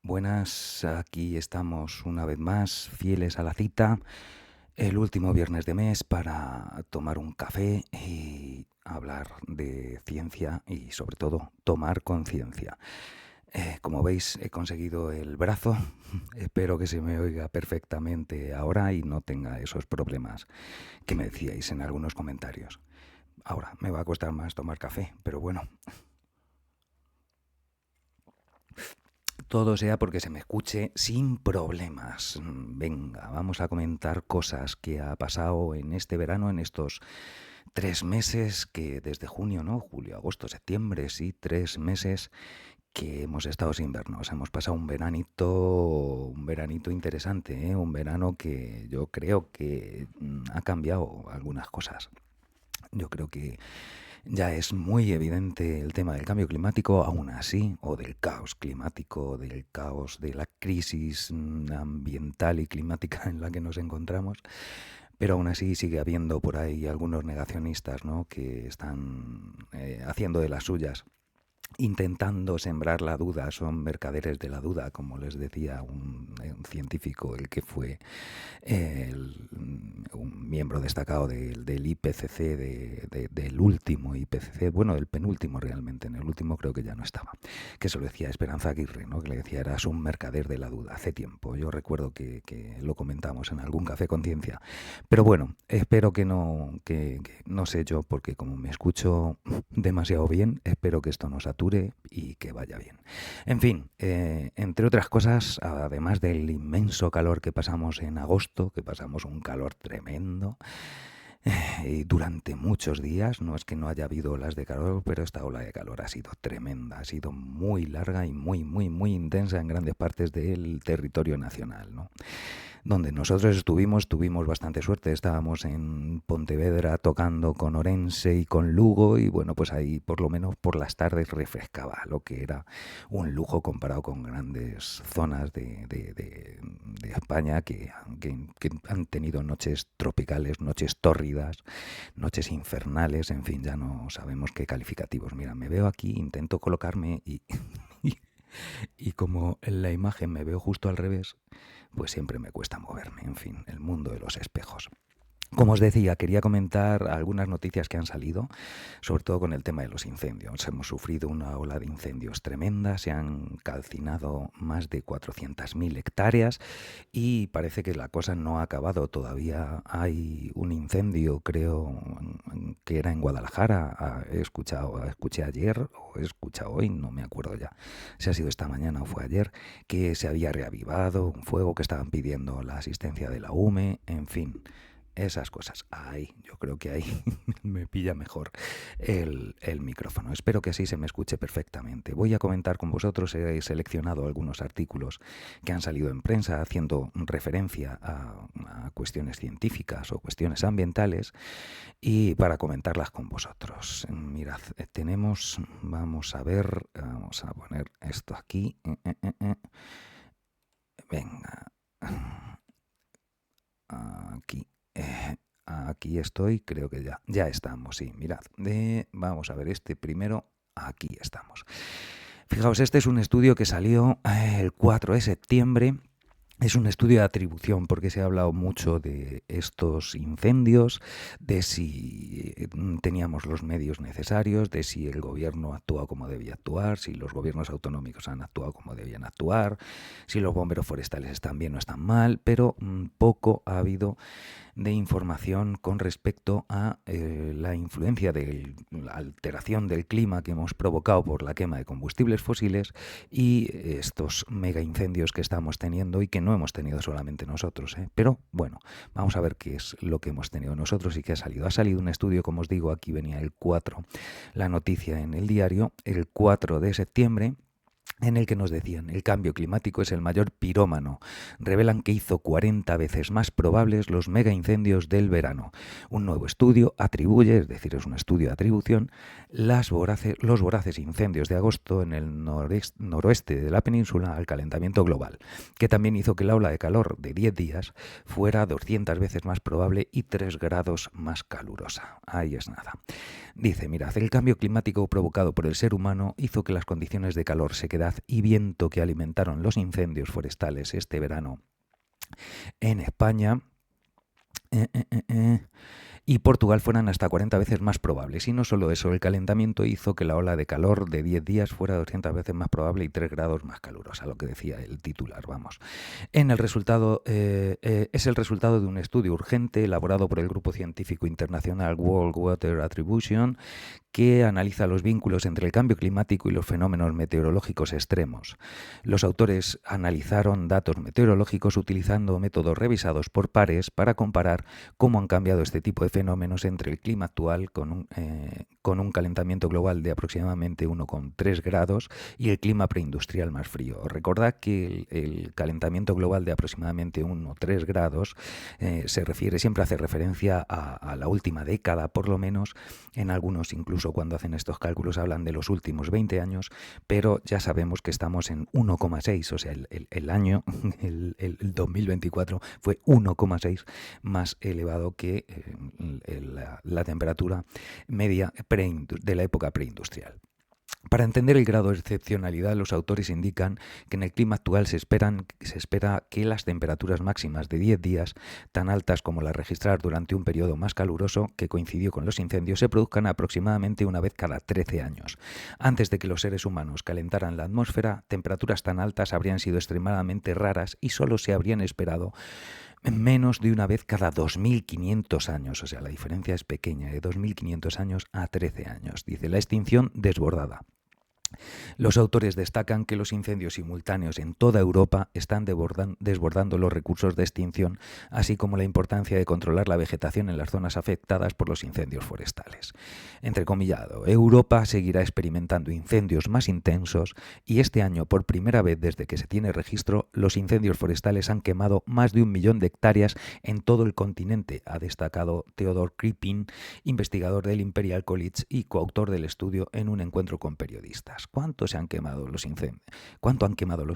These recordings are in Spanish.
Buenas, aquí estamos una vez más, fieles a la cita, el último viernes de mes para tomar un café y hablar de ciencia y sobre todo tomar conciencia. Como veis, he conseguido el brazo, espero que se me oiga perfectamente ahora y no tenga esos problemas que me decíais en algunos comentarios. Ahora, me va a costar más tomar café, pero bueno, todo sea porque se me escuche sin problemas. Venga, vamos a comentar cosas que ha pasado en este verano, en estos 3 meses que desde junio, ¿no? Julio, agosto, septiembre, sí, 3 meses que hemos estado sin vernos. Hemos pasado un veranito interesante, ¿eh? Un verano que yo creo que ha cambiado algunas cosas. Yo creo que ya es muy evidente el tema del cambio climático, aún así, o del caos climático, del caos de la crisis ambiental y climática en la que nos encontramos, pero aún así sigue habiendo por ahí algunos negacionistas, ¿no?, que están haciendo de las suyas, intentando sembrar la duda. Son mercaderes de la duda, como les decía un científico, el que fue un miembro destacado del IPCC, del último IPCC, bueno, del penúltimo realmente, en el último creo que ya no estaba, que se lo decía Esperanza Aguirre, ¿no?, que le decía eras un mercader de la duda hace tiempo. Yo recuerdo que lo comentamos en algún café conciencia, pero bueno, espero que no sé yo, porque como me escucho demasiado bien, espero que esto no sature y que vaya bien. En fin, entre otras cosas, además del inmenso calor que pasamos en agosto, que pasamos un calor tremendo, y durante muchos días, no es que no haya habido olas de calor, pero esta ola de calor ha sido tremenda, ha sido muy larga y muy intensa en grandes partes del territorio nacional, ¿no? Donde nosotros tuvimos bastante suerte. Estábamos en Pontevedra tocando con Orense y con Lugo y bueno, pues ahí por lo menos por las tardes refrescaba, lo que era un lujo comparado con grandes zonas de España que han tenido noches tropicales, noches tórridas, noches infernales, en fin, ya no sabemos qué calificativos. Mira, me veo aquí, intento colocarme y, y como en la imagen me veo justo al revés, pues siempre me cuesta moverme. En fin, el mundo de los espejos. Como os decía, quería comentar algunas noticias que han salido, sobre todo con el tema de los incendios. Hemos sufrido una ola de incendios tremenda, se han calcinado más de 400.000 hectáreas y parece que la cosa no ha acabado. Todavía hay un incendio, creo que era en Guadalajara. Escuché ayer o he escuchado hoy, no me acuerdo ya si ha sido esta mañana o fue ayer, que se había reavivado un fuego, que estaban pidiendo la asistencia de la UME, en fin. Esas cosas. Ahí, yo creo que ahí me pilla mejor el micrófono. Espero que así se me escuche perfectamente. Voy a comentar con vosotros, he seleccionado algunos artículos que han salido en prensa haciendo referencia a cuestiones científicas o cuestiones ambientales y para comentarlas con vosotros. Mirad, vamos a poner esto aquí. Venga. Aquí. Aquí estoy, creo que ya estamos, sí, mirad. Vamos a ver este primero, aquí estamos. Fijaos, este es un estudio que salió el 4 de septiembre. Es un estudio de atribución porque se ha hablado mucho de estos incendios, de si teníamos los medios necesarios, de si el gobierno actúa como debía actuar, si los gobiernos autonómicos han actuado como debían actuar, si los bomberos forestales están bien o están mal, pero poco ha habido de información con respecto a la influencia de la alteración del clima que hemos provocado por la quema de combustibles fósiles y estos mega incendios que estamos teniendo y que no hemos tenido solamente nosotros, ¿eh? Pero bueno, vamos a ver qué es lo que hemos tenido nosotros y qué ha salido. Ha salido un estudio, como os digo, aquí venía el 4, la noticia en el diario, el 4 de septiembre, en el que nos decían el cambio climático es el mayor pirómano. Revelan que hizo 40 veces más probables los mega incendios del verano. Un nuevo estudio atribuye, es decir, es un estudio de atribución, los voraces incendios de agosto en el noroeste de la península al calentamiento global, que también hizo que la ola de calor de 10 días fuera 200 veces más probable y 3 grados más calurosa. Ahí es nada. Dice, mirad, el cambio climático provocado por el ser humano hizo que las condiciones de calor, sequedad humedad y viento que alimentaron los incendios forestales este verano en España y Portugal fueran hasta 40 veces más probables. Y no solo eso, el calentamiento hizo que la ola de calor de 10 días fuera 200 veces más probable y 3 grados más calurosa, lo que decía el titular, vamos. Es el resultado de un estudio urgente elaborado por el grupo científico internacional World Weather Attribution, que analiza los vínculos entre el cambio climático y los fenómenos meteorológicos extremos. Los autores analizaron datos meteorológicos utilizando métodos revisados por pares para comparar cómo han cambiado este tipo de fenómenos entre el clima actual con un calentamiento global de aproximadamente 1,3 grados y el clima preindustrial más frío. Recordad que el calentamiento global de aproximadamente 1,3 grados siempre hace referencia a la última década, por lo menos. En algunos, incluso cuando hacen estos cálculos, hablan de los últimos 20 años, pero ya sabemos que estamos en 1,6, o sea, el año, el 2024 fue 1,6 más elevado que la temperatura media de la época preindustrial. Para entender el grado de excepcionalidad, los autores indican que en el clima actual se espera que las temperaturas máximas de 10 días, tan altas como las registradas durante un periodo más caluroso que coincidió con los incendios, se produzcan aproximadamente una vez cada 13 años. Antes de que los seres humanos calentaran la atmósfera, temperaturas tan altas habrían sido extremadamente raras y solo se habrían esperado menos de una vez cada 2.500 años, o sea, la diferencia es pequeña, de 2.500 años a 13 años. Dice, la extinción desbordada. Los autores destacan que los incendios simultáneos en toda Europa están desbordando los recursos de extinción, así como la importancia de controlar la vegetación en las zonas afectadas por los incendios forestales. Entrecomillado, Europa seguirá experimentando incendios más intensos y este año, por primera vez desde que se tiene registro, los incendios forestales han quemado más de 1 millón de hectáreas en todo el continente, ha destacado Theodor Krippin, investigador del Imperial College y coautor del estudio en un encuentro con periodistas. ¿Cuánto han quemado los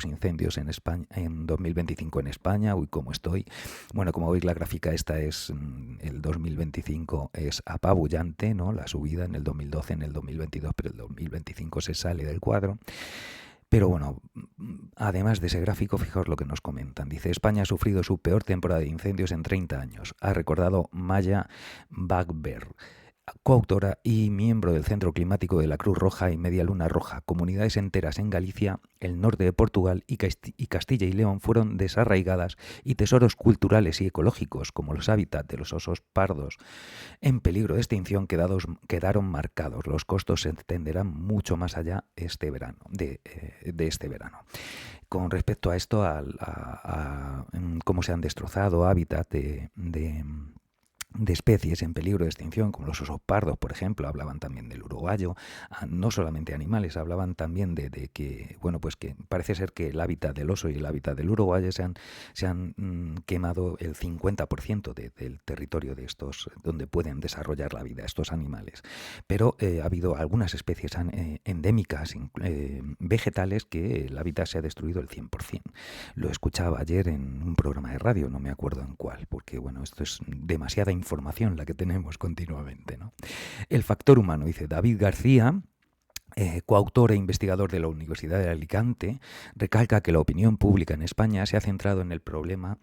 incendios en España en 2025 en España? Uy, ¿cómo estoy? Bueno, como veis, la gráfica esta es el 2025 es apabullante, ¿no? La subida en el 2012, en el 2022, pero el 2025 se sale del cuadro. Pero bueno, además de ese gráfico, fijaos lo que nos comentan. Dice, España ha sufrido su peor temporada de incendios en 30 años. Ha recordado Maya Bagber, coautora y miembro del Centro Climático de la Cruz Roja y Media Luna Roja. Comunidades enteras en Galicia, el norte de Portugal y Castilla y León fueron desarraigadas y tesoros culturales y ecológicos, como los hábitats de los osos pardos en peligro de extinción, quedaron marcados. Los costos se extenderán mucho más allá de este verano. Con respecto a esto, a cómo se han destrozado hábitats de especies en peligro de extinción, como los osos pardos, por ejemplo, hablaban también del urogallo, no solamente animales, hablaban también de que, bueno, pues que parece ser que el hábitat del oso y el hábitat del urogallo se han quemado el 50% del territorio de estos, donde pueden desarrollar la vida estos animales. Pero ha habido algunas especies endémicas, vegetales, que el hábitat se ha destruido el 100%. Lo escuchaba ayer en un programa de radio, no me acuerdo en cuál, porque, bueno, esto es demasiada información la que tenemos continuamente, ¿no? El factor humano, dice David García, coautor e investigador de la Universidad de Alicante, recalca que la opinión pública en España se ha centrado en el problema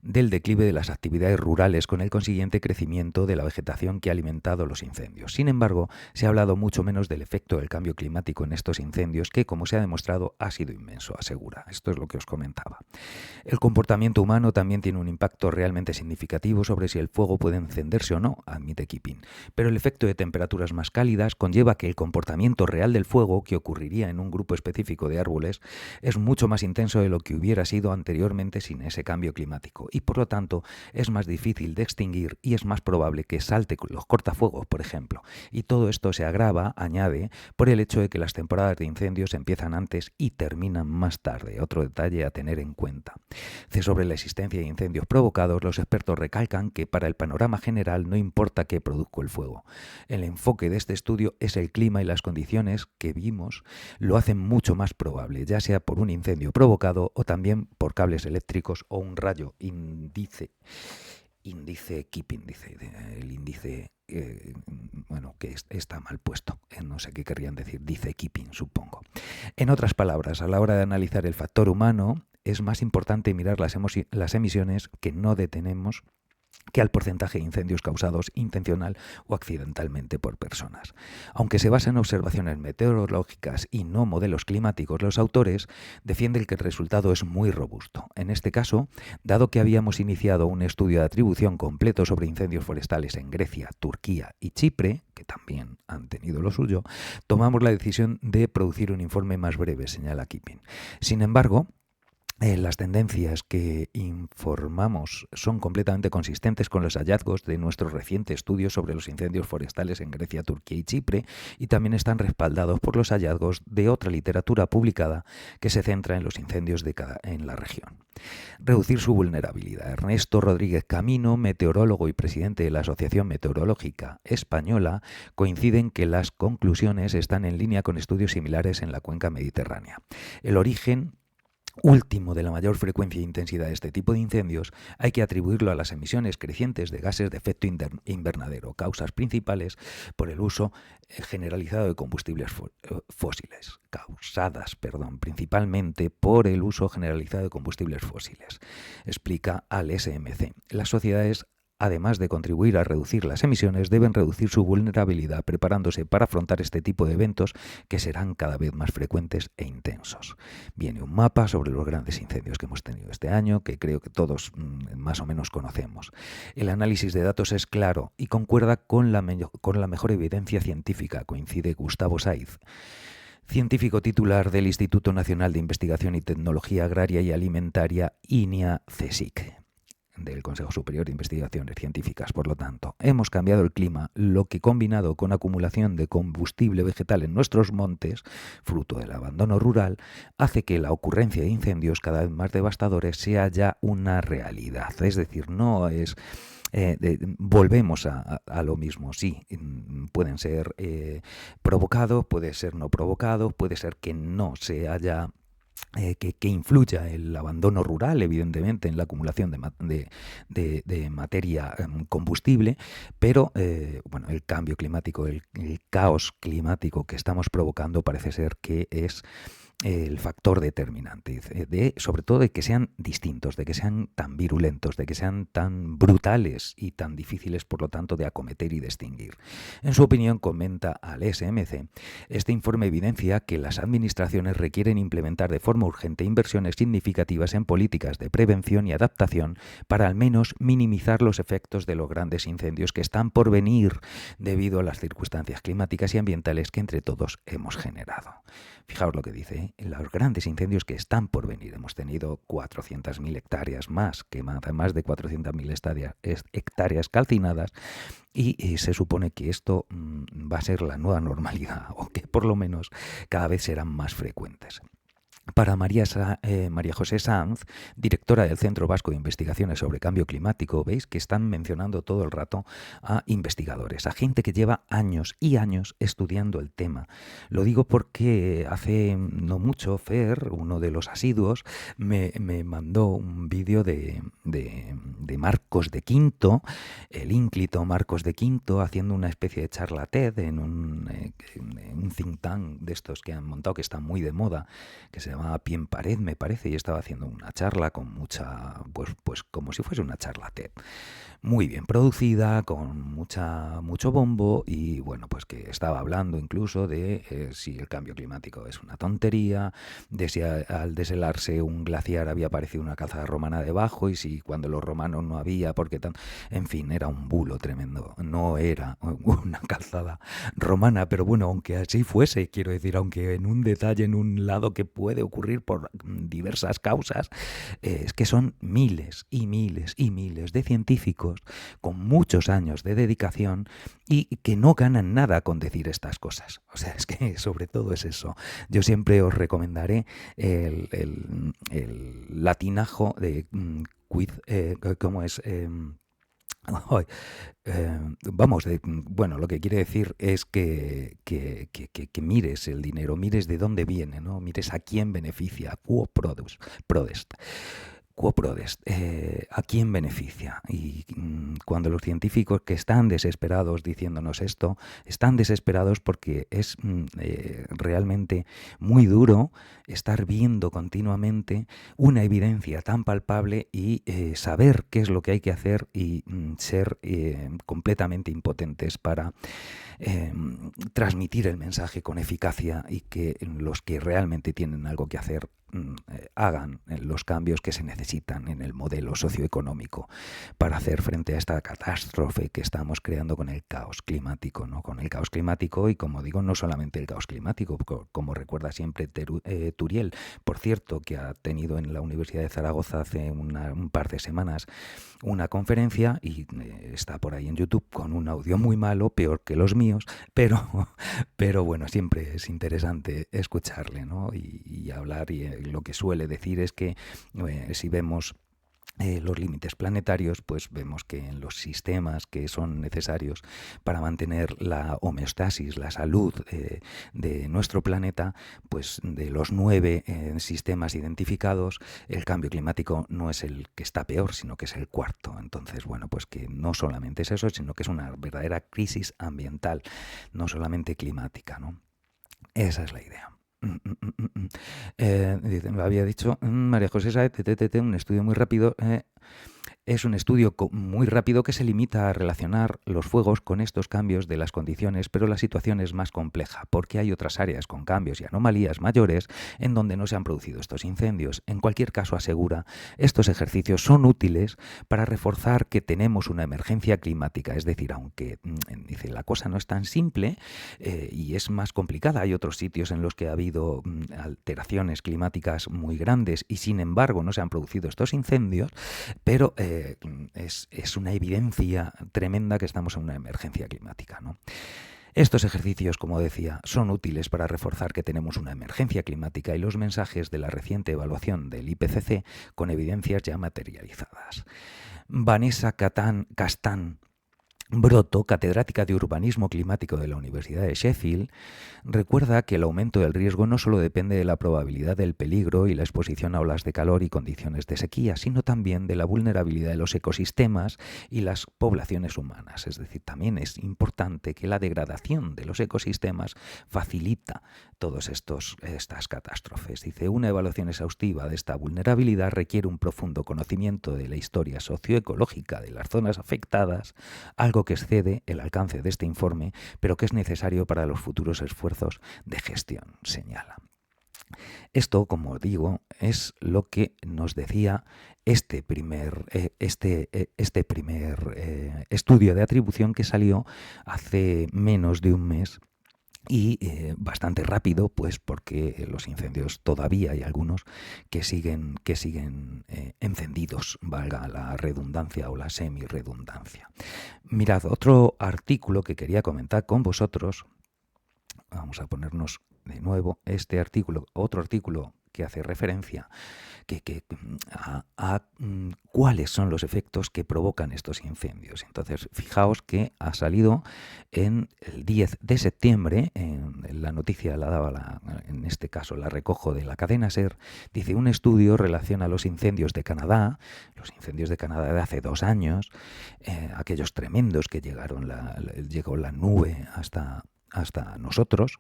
del declive de las actividades rurales con el consiguiente crecimiento de la vegetación que ha alimentado los incendios. Sin embargo, se ha hablado mucho menos del efecto del cambio climático en estos incendios que, como se ha demostrado, ha sido inmenso, asegura. Esto es lo que os comentaba. El comportamiento humano también tiene un impacto realmente significativo sobre si el fuego puede encenderse o no, admite Kipping. Pero el efecto de temperaturas más cálidas conlleva que el comportamiento real del fuego, que ocurriría en un grupo específico de árboles, es mucho más intenso de lo que hubiera sido anteriormente sin ese cambio climático y por lo tanto es más difícil de extinguir y es más probable que salte los cortafuegos, por ejemplo. Y todo esto se agrava, añade, por el hecho de que las temporadas de incendios empiezan antes y terminan más tarde. Otro detalle a tener en cuenta. Sobre la existencia de incendios provocados, los expertos recalcan que para el panorama general no importa qué produjo el fuego. El enfoque de este estudio es el clima y las condiciones que vimos lo hacen mucho más probable, ya sea por un incendio provocado o también por cables eléctricos o un rayo índice índice Keeping, dice, el índice, bueno, que está mal puesto, no sé qué querrían decir, dice Keeping, supongo. En otras palabras, a la hora de analizar el factor humano, es más importante mirar las emisiones que no detenemos que al porcentaje de incendios causados intencional o accidentalmente por personas. Aunque se basa en observaciones meteorológicas y no modelos climáticos, los autores defienden que el resultado es muy robusto. En este caso, dado que habíamos iniciado un estudio de atribución completo sobre incendios forestales en Grecia, Turquía y Chipre, que también han tenido lo suyo, tomamos la decisión de producir un informe más breve, señala Keeping. Sin embargo, las tendencias que informamos son completamente consistentes con los hallazgos de nuestro reciente estudio sobre los incendios forestales en Grecia, Turquía y Chipre, y también están respaldados por los hallazgos de otra literatura publicada que se centra en los incendios en la región. Reducir su vulnerabilidad. Ernesto Rodríguez Camino, meteorólogo y presidente de la Asociación Meteorológica Española, coinciden que las conclusiones están en línea con estudios similares en la cuenca mediterránea. El origen último de la mayor frecuencia e intensidad de este tipo de incendios hay que atribuirlo a las emisiones crecientes de gases de efecto invernadero, causas principales por el uso generalizado de combustibles fósiles, principalmente por el uso generalizado de combustibles fósiles, explica al SMC. Las sociedades, además de contribuir a reducir las emisiones, deben reducir su vulnerabilidad preparándose para afrontar este tipo de eventos que serán cada vez más frecuentes e intensos. Viene un mapa sobre los grandes incendios que hemos tenido este año, que creo que todos más o menos conocemos. El análisis de datos es claro y concuerda con la mejor evidencia científica, coincide Gustavo Saiz, científico titular del Instituto Nacional de Investigación y Tecnología Agraria y Alimentaria, INIA-CSIC, del Consejo Superior de Investigaciones Científicas. Por lo tanto, hemos cambiado el clima, lo que combinado con acumulación de combustible vegetal en nuestros montes, fruto del abandono rural, hace que la ocurrencia de incendios cada vez más devastadores sea ya una realidad. Es decir, no es... volvemos a lo mismo, sí, pueden ser provocados, puede ser no provocados, puede ser que no se haya... que influya el abandono rural, evidentemente, en la acumulación de materia combustible, pero bueno, el cambio climático, el caos climático que estamos provocando parece ser que es el factor determinante, sobre todo de que sean distintos, de que sean tan virulentos, de que sean tan brutales y tan difíciles, por lo tanto, de acometer y de extinguir. En su opinión, comenta al SMC, este informe evidencia que las administraciones requieren implementar de forma urgente inversiones significativas en políticas de prevención y adaptación para al menos minimizar los efectos de los grandes incendios que están por venir debido a las circunstancias climáticas y ambientales que entre todos hemos generado. Fijaos lo que dice, los grandes incendios que están por venir. Hemos tenido 400.000 hectáreas más de 400.000 hectáreas calcinadas y se supone que esto va a ser la nueva normalidad o que por lo menos cada vez serán más frecuentes. Para María José Sanz, directora del Centro Vasco de Investigaciones sobre Cambio Climático, veis que están mencionando todo el rato a investigadores, a gente que lleva años y años estudiando el tema. Lo digo porque hace no mucho Fer, uno de los asiduos, me mandó un vídeo de Marcos de Quinto, el ínclito Marcos de Quinto, haciendo una especie de charla TED en un think tank de estos que han montado, que está muy de moda, que se llama Pie en Pared, me parece, y estaba haciendo una charla con mucha, pues como si fuese una charla TED. Muy bien producida, con mucho bombo y bueno, pues que estaba hablando incluso de si el cambio climático es una tontería, de si al deshelarse un glaciar había aparecido una calzada romana debajo y si cuando los romanos no había, porque tan... En fin, era un bulo tremendo, no era una calzada romana, pero bueno, aunque así fuese, quiero decir, aunque en un detalle, en un lado que puede ocurrir por diversas causas, es que son miles y miles y miles de científicos con muchos años de dedicación y que no ganan nada con decir estas cosas. O sea, es que sobre todo es eso. Yo siempre os recomendaré el latinajo de ¿cómo es? Bueno, lo que quiere decir es que mires el dinero, mires de dónde viene, ¿no? Mires a quién beneficia, quo prodest. Quo prodest, ¿a quién beneficia? Y cuando los científicos que están desesperados diciéndonos esto, están desesperados porque es realmente muy duro estar viendo continuamente una evidencia tan palpable y saber qué es lo que hay que hacer y ser completamente impotentes para transmitir el mensaje con eficacia y que los que realmente tienen algo que hacer hagan los cambios que se necesitan en el modelo socioeconómico para hacer frente a esta catástrofe que estamos creando con el caos climático, ¿no? Con el caos climático y, como digo, no solamente el caos climático, como recuerda siempre Turiel, por cierto, que ha tenido en la Universidad de Zaragoza hace un par de semanas una conferencia y está por ahí en YouTube con un audio muy malo, peor que los míos, pero bueno, siempre es interesante escucharle, ¿no? Y hablar, y lo que suele decir es que si vemos los límites planetarios, pues vemos que en los sistemas que son necesarios para mantener la homeostasis, la salud de nuestro planeta, pues de los 9 sistemas identificados, el cambio climático no es el que está peor, sino que es el cuarto. Entonces, bueno, pues que no solamente es eso, sino que es una verdadera crisis ambiental, no solamente climática, ¿no? Esa es la idea. Me había dicho María José Saez, un estudio muy rápido. Es un estudio muy rápido que se limita a relacionar los fuegos con estos cambios de las condiciones, pero la situación es más compleja porque hay otras áreas con cambios y anomalías mayores en donde no se han producido estos incendios. En cualquier caso, asegura, estos ejercicios son útiles para reforzar que tenemos una emergencia climática. Es decir, aunque dice la cosa no es tan simple y es más complicada, hay otros sitios en los que ha habido alteraciones climáticas muy grandes y sin embargo no se han producido estos incendios, pero es una evidencia tremenda que estamos en una emergencia climática, ¿no? Estos ejercicios, como decía, son útiles para reforzar que tenemos una emergencia climática y los mensajes de la reciente evaluación del IPCC con evidencias ya materializadas. Vanessa Castán Broto, catedrática de Urbanismo Climático de la Universidad de Sheffield, recuerda que el aumento del riesgo no solo depende de la probabilidad del peligro y la exposición a olas de calor y condiciones de sequía, sino también de la vulnerabilidad de los ecosistemas y las poblaciones humanas. Es decir, también es importante que la degradación de los ecosistemas facilita todas estas catástrofes. Dice, una evaluación exhaustiva de esta vulnerabilidad requiere un profundo conocimiento de la historia socioecológica de las zonas afectadas, algo que excede el alcance de este informe, pero que es necesario para los futuros esfuerzos de gestión, señala. Esto, como digo, es lo que nos decía este primer estudio de atribución que salió hace menos de un mes. Y bastante rápido, pues porque los incendios todavía hay algunos que siguen encendidos, valga la redundancia o la semi-redundancia. Mirad, otro artículo que quería comentar con vosotros, vamos a ponernos de nuevo este artículo, otro artículo que hace referencia a cuáles son los efectos que provocan estos incendios. Entonces, fijaos que ha salido en el 10 de septiembre, en la noticia la daba, en este caso la recojo de la cadena SER, dice, un estudio relaciona los incendios de Canadá de hace 2 años, aquellos tremendos que llegó la nube hasta nosotros.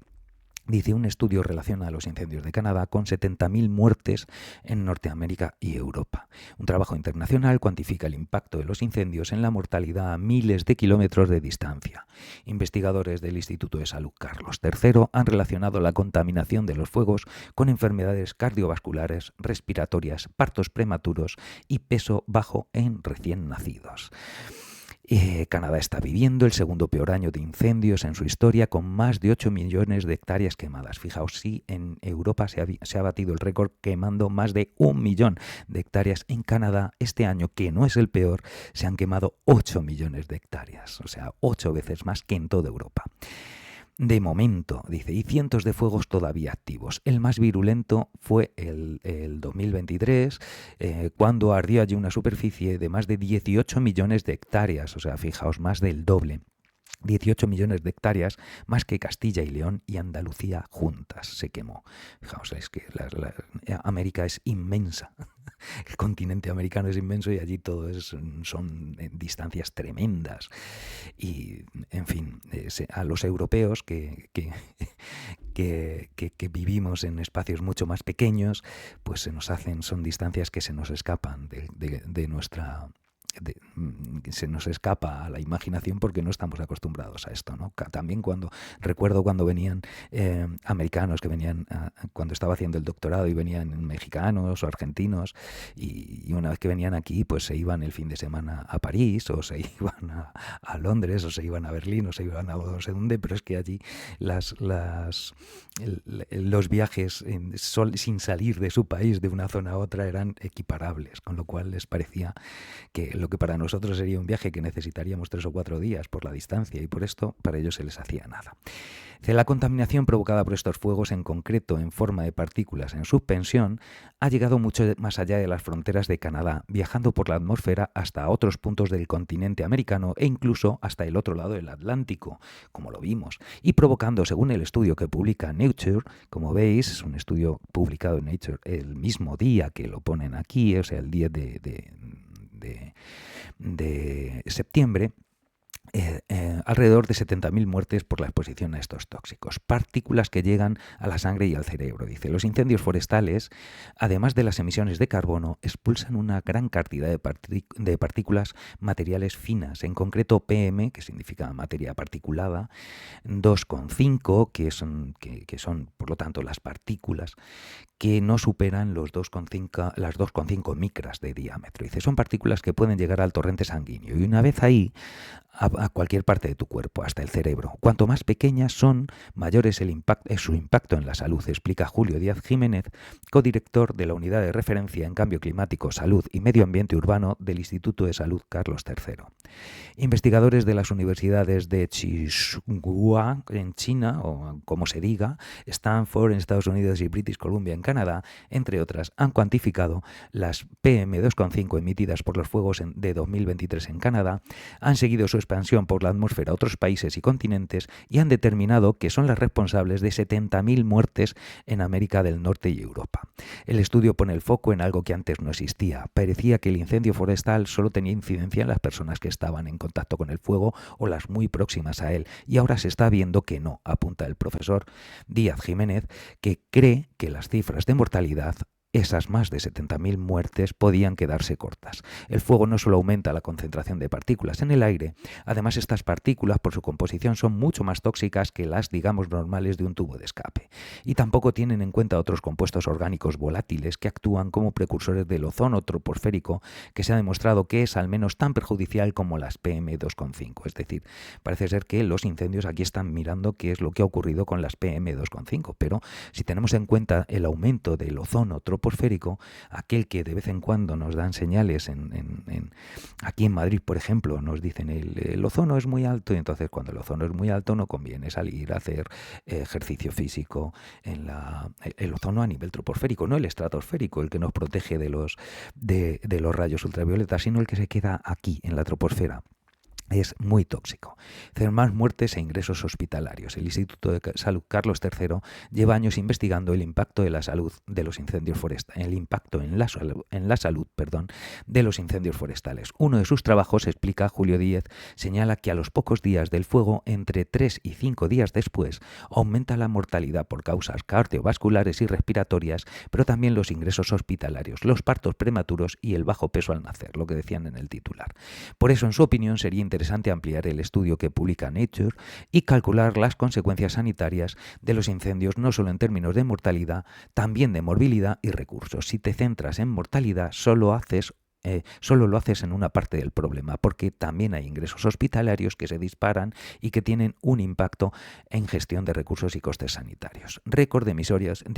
Dice, un estudio relaciona a los incendios de Canadá con 70.000 muertes en Norteamérica y Europa. Un trabajo internacional cuantifica el impacto de los incendios en la mortalidad a miles de kilómetros de distancia. Investigadores del Instituto de Salud Carlos III han relacionado la contaminación de los fuegos con enfermedades cardiovasculares, respiratorias, partos prematuros y peso bajo en recién nacidos. Canadá está viviendo el segundo peor año de incendios en su historia, con más de 8 millones de hectáreas quemadas. Fijaos, si en Europa se ha batido el récord quemando más de 1 millón de hectáreas, en Canadá este año, que no es el peor, se han quemado 8 millones de hectáreas, o sea, 8 veces más que en toda Europa. De momento, dice, y cientos de fuegos todavía activos. El más virulento fue el 2023, cuando ardió allí una superficie de más de 18 millones de hectáreas, o sea, fijaos, más del doble. 18 millones de hectáreas, más que Castilla y León y Andalucía juntas se quemó. Fijaos, es que América es inmensa. el continente americano es inmenso y allí todo son distancias tremendas. Y, en fin, a los europeos que vivimos en espacios mucho más pequeños, pues son distancias que se nos escapan de nuestra... se nos escapa a la imaginación porque no estamos acostumbrados a esto, ¿no? También recuerdo cuando venían americanos que venían cuando estaba haciendo el doctorado y venían mexicanos o argentinos y una vez que venían aquí pues se iban el fin de semana a París o se iban a Londres o se iban a Berlín o se iban a no sé dónde, pero es que allí los viajes sin salir de su país de una zona a otra eran equiparables, con lo cual les parecía que lo que para nosotros sería un viaje que necesitaríamos 3 o 4 días por la distancia y por esto para ellos se les hacía nada. La contaminación provocada por estos fuegos, en concreto en forma de partículas en suspensión, ha llegado mucho más allá de las fronteras de Canadá, viajando por la atmósfera hasta otros puntos del continente americano e incluso hasta el otro lado del Atlántico, como lo vimos, y provocando, según el estudio que publica Nature, como veis, es un estudio publicado en Nature el mismo día que lo ponen aquí, o sea, el 10 de septiembre, alrededor de 70.000 muertes por la exposición a estos tóxicos, partículas que llegan a la sangre y al cerebro. Dice, los incendios forestales, además de las emisiones de carbono, expulsan una gran cantidad de partículas materiales finas, en concreto PM, que significa materia particulada, 2,5, que son, por lo tanto, las partículas que no superan las 2,5 micras de diámetro. Dice, son partículas que pueden llegar al torrente sanguíneo y una vez ahí, a cualquier parte de tu cuerpo, hasta el cerebro. Cuanto más pequeñas son, mayor es su impacto en la salud, explica Julio Díaz Jiménez, codirector de la Unidad de Referencia en Cambio Climático, Salud y Medio Ambiente Urbano del Instituto de Salud Carlos III. Investigadores de las universidades de Tsinghua en China, o como se diga, Stanford en Estados Unidos y British Columbia en Canadá, entre otras, han cuantificado las PM2,5 emitidas por los fuegos de 2023 en Canadá, han seguido su expansión por la atmósfera a otros países y continentes y han determinado que son las responsables de 70.000 muertes en América del Norte y Europa. El estudio pone el foco en algo que antes no existía. Parecía que el incendio forestal solo tenía incidencia en las personas que estaban en contacto con el fuego o las muy próximas a él, y ahora se está viendo que no, apunta el profesor Díaz Jiménez, que cree que las cifras de mortalidad, esas más de 70.000 muertes, podían quedarse cortas. El fuego no solo aumenta la concentración de partículas en el aire, además estas partículas por su composición son mucho más tóxicas que las, digamos, normales de un tubo de escape. Y tampoco tienen en cuenta otros compuestos orgánicos volátiles que actúan como precursores del ozono troposférico, que se ha demostrado que es al menos tan perjudicial como las PM2,5. Es decir, parece ser que los incendios aquí están mirando qué es lo que ha ocurrido con las PM2,5, pero si tenemos en cuenta el aumento del ozono troposférico, aquel que de vez en cuando nos dan señales aquí en Madrid, por ejemplo, nos dicen el ozono es muy alto, y entonces cuando el ozono es muy alto no conviene salir a hacer ejercicio físico el ozono a nivel troposférico, no el estratosférico, el que nos protege de los rayos ultravioletas, sino el que se queda aquí en la troposfera. Es muy tóxico. Hacer más muertes e ingresos hospitalarios. El Instituto de Salud Carlos III lleva años investigando el impacto de la salud de los incendios forestales, el impacto en la salud de los incendios forestales. Uno de sus trabajos, explica Julio Díez, señala que a los pocos días del fuego, entre 3 y 5 días después, aumenta la mortalidad por causas cardiovasculares y respiratorias, pero también los ingresos hospitalarios, los partos prematuros y el bajo peso al nacer, lo que decían en el titular. Por eso, en su opinión, sería interesante ampliar el estudio que publica Nature y calcular las consecuencias sanitarias de los incendios, no solo en términos de mortalidad, también de morbilidad y recursos. Si te centras en mortalidad, solo lo haces en una parte del problema, porque también hay ingresos hospitalarios que se disparan y que tienen un impacto en gestión de recursos y costes sanitarios. Récord de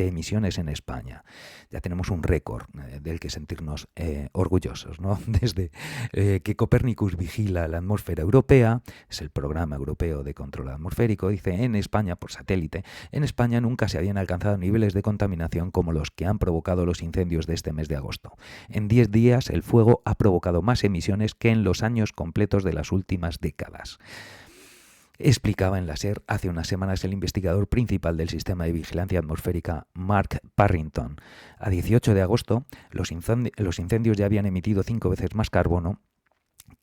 emisiones en España. Ya tenemos un récord del que sentirnos orgullosos, ¿no? Desde que Copernicus vigila la atmósfera europea, es el programa europeo de control atmosférico, dice, en España, por satélite, en España nunca se habían alcanzado niveles de contaminación como los que han provocado los incendios de este mes de agosto. En 10 días, el fuego ha provocado más emisiones que en los años completos de las últimas décadas. Explicaba en la SER hace unas semanas el investigador principal del sistema de vigilancia atmosférica, Mark Parrington. A 18 de agosto, los incendios ya habían emitido 5 veces más carbono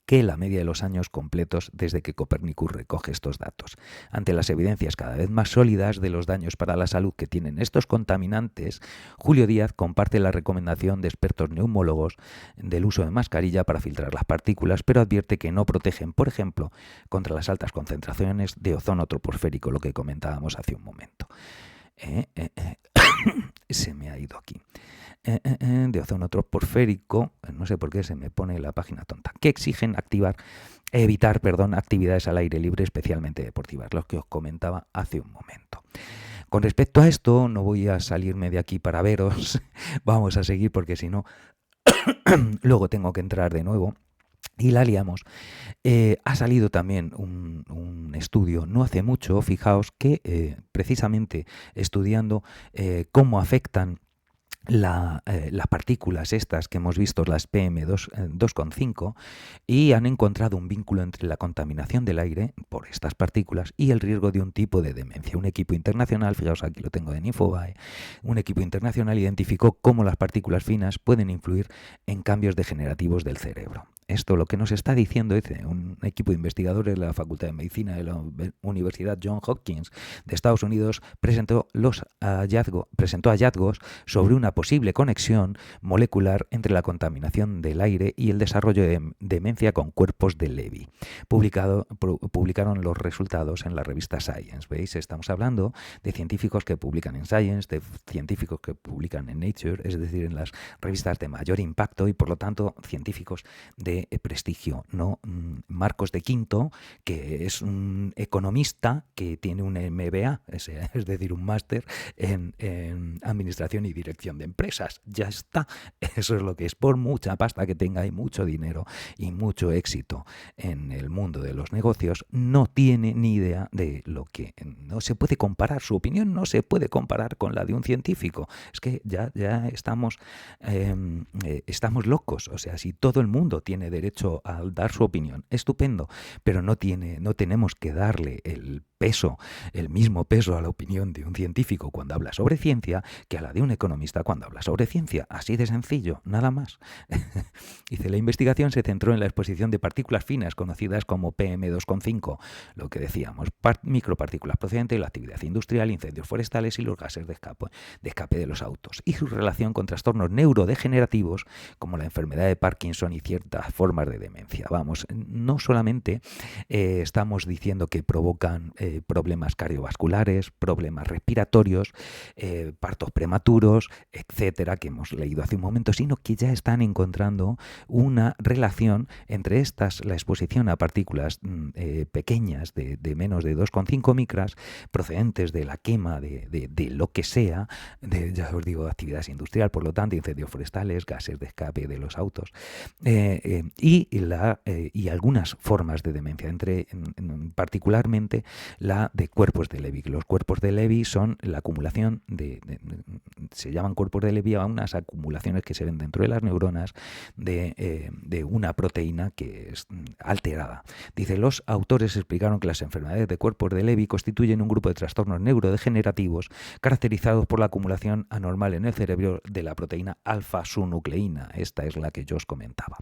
que la media de los años completos desde que Copernicus recoge estos datos. Ante las evidencias cada vez más sólidas de los daños para la salud que tienen estos contaminantes, Julio Díaz comparte la recomendación de expertos neumólogos del uso de mascarilla para filtrar las partículas, pero advierte que no protegen, por ejemplo, contra las altas concentraciones de ozono troposférico, lo que comentábamos hace un momento. Se me ha ido aquí. De ozono troposférico, no sé por qué se me pone la página tonta, que exigen evitar actividades al aire libre, especialmente deportivas, lo que os comentaba hace un momento. Con respecto a esto, no voy a salirme de aquí para veros, vamos a seguir porque si no, luego tengo que entrar de nuevo. Y la liamos. Ha salido también un estudio no hace mucho, fijaos, que precisamente estudiando cómo afectan las partículas estas que hemos visto, las PM2,5, y han encontrado un vínculo entre la contaminación del aire por estas partículas y el riesgo de un tipo de demencia. Un equipo internacional, fijaos aquí lo tengo en Infobae, un equipo internacional identificó cómo las partículas finas pueden influir en cambios degenerativos del cerebro. Esto lo que nos está diciendo es un equipo de investigadores de la Facultad de Medicina de la Universidad Johns Hopkins de Estados Unidos presentó hallazgos sobre una posible conexión molecular entre la contaminación del aire y el desarrollo de demencia con cuerpos de Levy. Publicaron los resultados en la revista Science. ¿Veis? Estamos hablando de científicos que publican en Science, de científicos que publican en Nature, es decir, en las revistas de mayor impacto y, por lo tanto, científicos de prestigio, no Marcos de Quinto, que es un economista que tiene un MBA, es decir, un máster en administración y dirección de empresas. Ya está, eso es lo que es. Por mucha pasta que tenga y mucho dinero y mucho éxito en el mundo de los negocios, no tiene ni idea de lo que no se puede comparar. Su opinión no se puede comparar con la de un científico. Es que ya estamos locos. O sea, si todo el mundo tiene derecho a dar su opinión, estupendo, pero no tenemos que darle el mismo peso a la opinión de un científico cuando habla sobre ciencia que a la de un economista cuando habla sobre ciencia. Así de sencillo, nada más. Dice, la investigación se centró en la exposición de partículas finas conocidas como PM2,5, lo que decíamos, micropartículas procedentes de la actividad industrial, incendios forestales y los gases de escape de los autos, y su relación con trastornos neurodegenerativos como la enfermedad de Parkinson y ciertas formas de demencia. Vamos, no solamente estamos diciendo que provocan problemas cardiovasculares, problemas respiratorios, partos prematuros, etcétera, que hemos leído hace un momento, sino que ya están encontrando una relación entre la exposición a partículas pequeñas de menos de 2,5 micras procedentes de la quema de lo que sea, ya os digo, actividades industrial, por lo tanto, incendios forestales, gases de escape de los autos, y algunas formas de demencia, particularmente la de cuerpos de Levy. Los cuerpos de Levy son la acumulación se llaman cuerpos de Levy a unas acumulaciones que se ven dentro de las neuronas de una proteína que es alterada. Dice, los autores explicaron que las enfermedades de cuerpos de Levy constituyen un grupo de trastornos neurodegenerativos caracterizados por la acumulación anormal en el cerebro de la proteína alfa-subnucleína. Esta es la que yo os comentaba.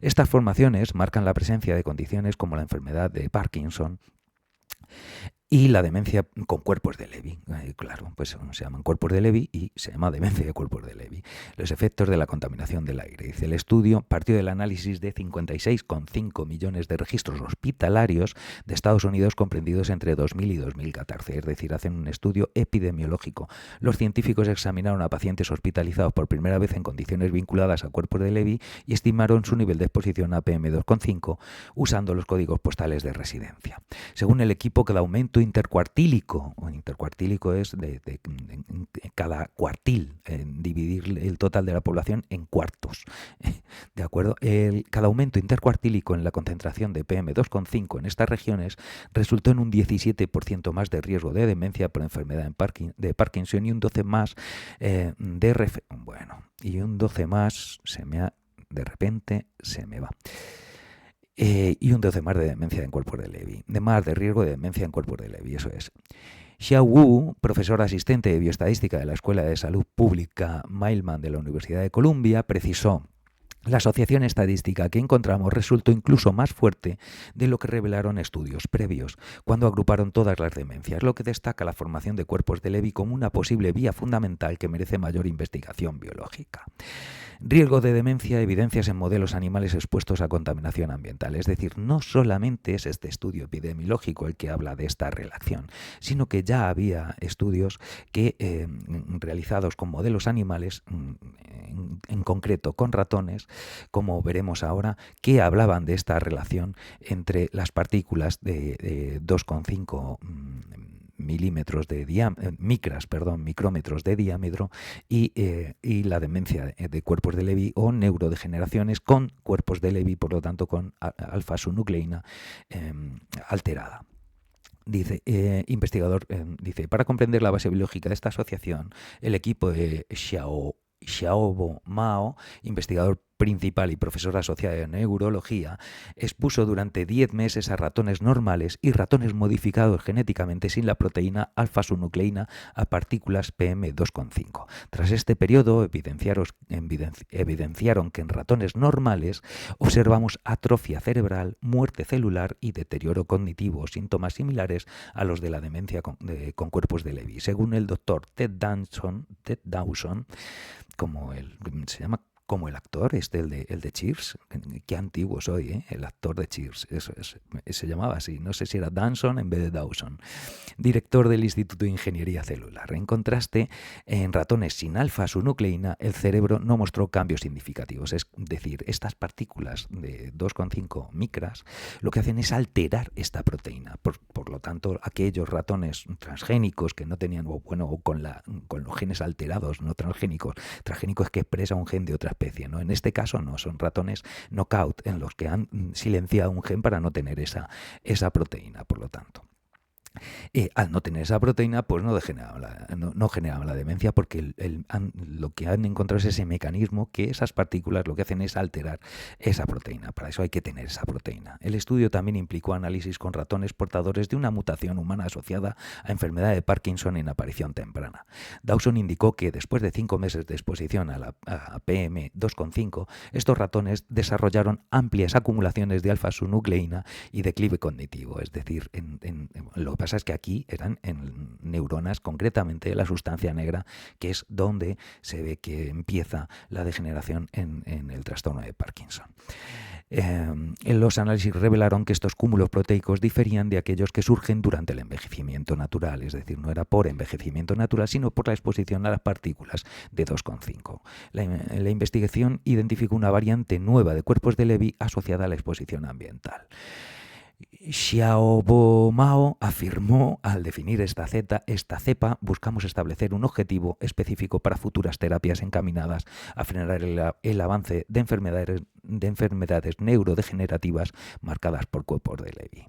Estas formaciones marcan la presencia de condiciones como la enfermedad de Parkinson y la demencia con cuerpos de Levy. Claro, pues se llaman cuerpos de Levy y se llama demencia de cuerpos de Levy. Los efectos de la contaminación del aire. Dice, el estudio partió del análisis de 56,5 millones de registros hospitalarios de Estados Unidos comprendidos entre 2000 y 2014. Es decir, hacen un estudio epidemiológico. Los científicos examinaron a pacientes hospitalizados por primera vez en condiciones vinculadas a cuerpos de Levy y estimaron su nivel de exposición a PM2,5 usando los códigos postales de residencia. Según el equipo, cada aumento intercuartílico es de cada cuartil, dividir el total de la población en cuartos, ¿de acuerdo? Cada aumento intercuartílico en la concentración de PM2,5 en estas regiones resultó en un 17% más de riesgo de demencia por enfermedad de Parkinson y un 12 más de repente se me va. y un 12 más de demencia en cuerpos de Levy, de más de riesgo de demencia en cuerpos de Levy, eso es. Xiao Wu, profesor asistente de bioestadística de la Escuela de Salud Pública Mailman de la Universidad de Columbia, precisó: la asociación estadística que encontramos resultó incluso más fuerte de lo que revelaron estudios previos, cuando agruparon todas las demencias, lo que destaca la formación de cuerpos de Levy como una posible vía fundamental que merece mayor investigación biológica. Riesgo de demencia, evidencias en modelos animales expuestos a contaminación ambiental. Es decir, no solamente es este estudio epidemiológico el que habla de esta relación, sino que ya había estudios que realizados con modelos animales, en concreto con ratones, como veremos ahora, que hablaban de esta relación entre las partículas de 2,5 milímetros de micrómetros de diámetro y la demencia de cuerpos de Levy o neurodegeneraciones con cuerpos de Levy, por lo tanto con alfa-subnucleína alterada. Dice, investigador, dice, para comprender la base biológica de esta asociación, el equipo de Xiaobo Mao, investigador principal y profesor asociado de neurología, expuso durante 10 meses a ratones normales y ratones modificados genéticamente sin la proteína alfa-subnucleína a partículas PM2,5. Tras este periodo evidenciaron que en ratones normales observamos atrofia cerebral, muerte celular y deterioro cognitivo, síntomas similares a los de la demencia con cuerpos de Levy. Según el doctor Ted Dawson, se llama como el actor, el de Cheers, qué antiguo soy, ¿eh? El actor de Cheers, eso es, se llamaba así, no sé si era Danson en vez de Dawson, director del Instituto de Ingeniería Celular. En contraste, en ratones sin alfa-subnucleína, el cerebro no mostró cambios significativos, es decir, estas partículas de 2,5 micras lo que hacen es alterar esta proteína, por lo tanto, aquellos ratones transgénicos que no tenían, o con los genes alterados, no transgénicos, transgénico es que expresa un gen de otra especie, ¿no? En este caso no, son ratones knockout en los que han silenciado un gen para no tener esa proteína, por lo tanto. Al no tener esa proteína, pues no generaban la demencia, porque lo que han encontrado es ese mecanismo que esas partículas lo que hacen es alterar esa proteína. Para eso hay que tener esa proteína. El estudio también implicó análisis con ratones portadores de una mutación humana asociada a enfermedad de Parkinson en aparición temprana. Dawson indicó que después de 5 meses de exposición a PM2,5, estos ratones desarrollaron amplias acumulaciones de alfa-subnucleína y declive cognitivo, es decir, lo que pasa es que aquí eran en neuronas, concretamente la sustancia negra, que es donde se ve que empieza la degeneración en el trastorno de Parkinson. Los análisis revelaron que estos cúmulos proteicos diferían de aquellos que surgen durante el envejecimiento natural, es decir, no era por envejecimiento natural, sino por la exposición a las partículas de 2,5. La investigación identificó una variante nueva de cuerpos de Levy asociada a la exposición ambiental. Xiaobo Mao afirmó: al definir esta cepa, buscamos establecer un objetivo específico para futuras terapias encaminadas a frenar el avance de enfermedades neurodegenerativas marcadas por cuerpos de Levy.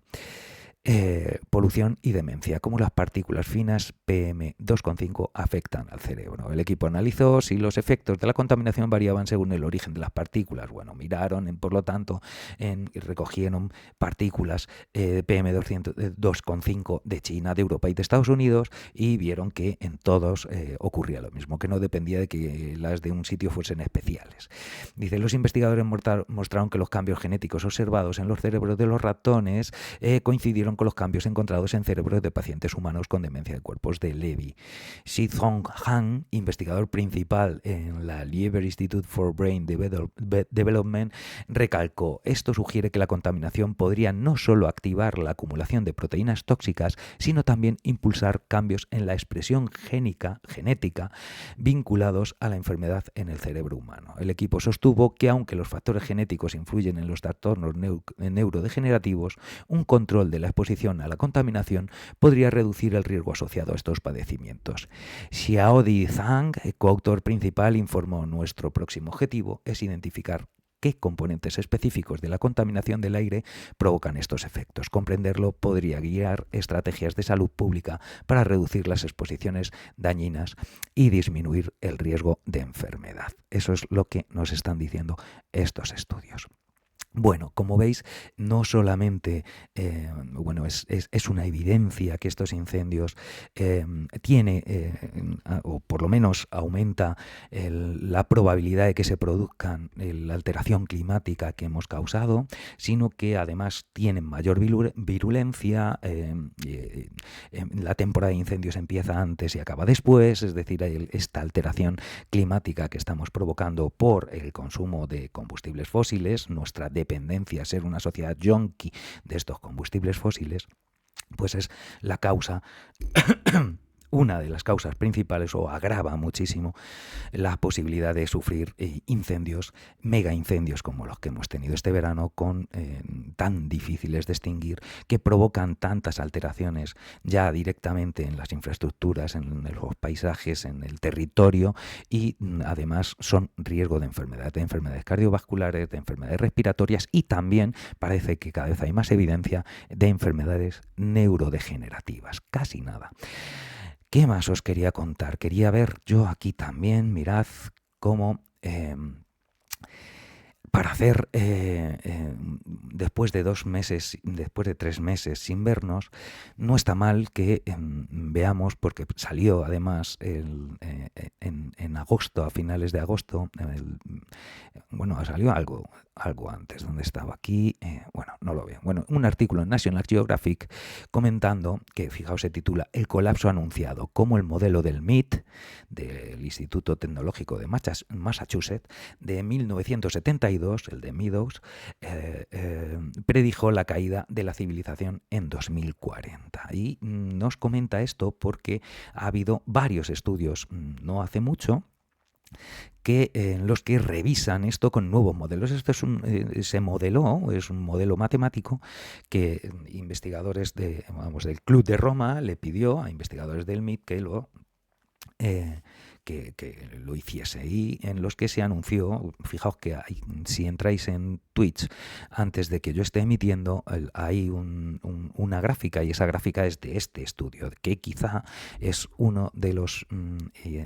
Polución y demencia, cómo las partículas finas PM2,5 afectan al cerebro. El equipo analizó si los efectos de la contaminación variaban según el origen de las partículas. Bueno, miraron, por lo tanto, y recogieron partículas PM2,5 de China, de Europa y de Estados Unidos, y vieron que en todos ocurría lo mismo, que no dependía de que las de un sitio fuesen especiales. Dice, los investigadores mostraron que los cambios genéticos observados en los cerebros de los ratones coincidieron con los cambios encontrados en cerebros de pacientes humanos con demencia de cuerpos de Levy. Xizong Han, investigador principal en la Lieber Institute for Brain Development, recalcó: esto sugiere que la contaminación podría no solo activar la acumulación de proteínas tóxicas, sino también impulsar cambios en la expresión genética vinculados a la enfermedad en el cerebro humano. El equipo sostuvo que aunque los factores genéticos influyen en los trastornos neurodegenerativos, un control de la exposición a la contaminación podría reducir el riesgo asociado a estos padecimientos. Xiaodi Zhang, coautor principal, informó: nuestro próximo objetivo es identificar qué componentes específicos de la contaminación del aire provocan estos efectos. Comprenderlo podría guiar estrategias de salud pública para reducir las exposiciones dañinas y disminuir el riesgo de enfermedad. Eso es lo que nos están diciendo estos estudios. Bueno, como veis, no solamente bueno, es una evidencia que estos incendios tiene, o por lo menos aumenta la probabilidad de que se produzcan la alteración climática que hemos causado, sino que además tienen mayor virulencia, la temporada de incendios empieza antes y acaba después, es decir, esta alteración climática que estamos provocando por el consumo de combustibles fósiles, nuestra dependencia a ser una sociedad yonki de estos combustibles fósiles, pues es la causa, una de las causas principales, o agrava muchísimo la posibilidad de sufrir incendios, mega incendios como los que hemos tenido este verano, tan difíciles de extinguir, que provocan tantas alteraciones ya directamente en las infraestructuras, en los paisajes, en el territorio, y además son riesgo de enfermedades cardiovasculares, de enfermedades respiratorias, y también parece que cada vez hay más evidencia de enfermedades neurodegenerativas. Casi nada. ¿Qué más os quería contar? Quería ver yo aquí también, mirad cómo para hacer, después de 2 meses, después de 3 meses sin vernos, no está mal que veamos, porque salió además en agosto, a finales de agosto, bueno, salió algo antes, donde estaba aquí, bueno, no lo veo. Bueno, un artículo en National Geographic comentando que, fijaos, se titula El colapso anunciado, cómo el modelo del MIT, del Instituto Tecnológico de Massachusetts, de 1972, el de Meadows, predijo la caída de la civilización en 2040. Y nos comenta esto porque ha habido varios estudios no hace mucho en los que revisan esto con nuevos modelos. Esto es se modeló, es un modelo matemático que investigadores del Club de Roma le pidió a investigadores del MIT que lo lo hiciese, y en los que se anunció, fijaos que si entráis en Twitch antes de que yo esté emitiendo, hay una gráfica, y esa gráfica es de este estudio, que quizá es uno de los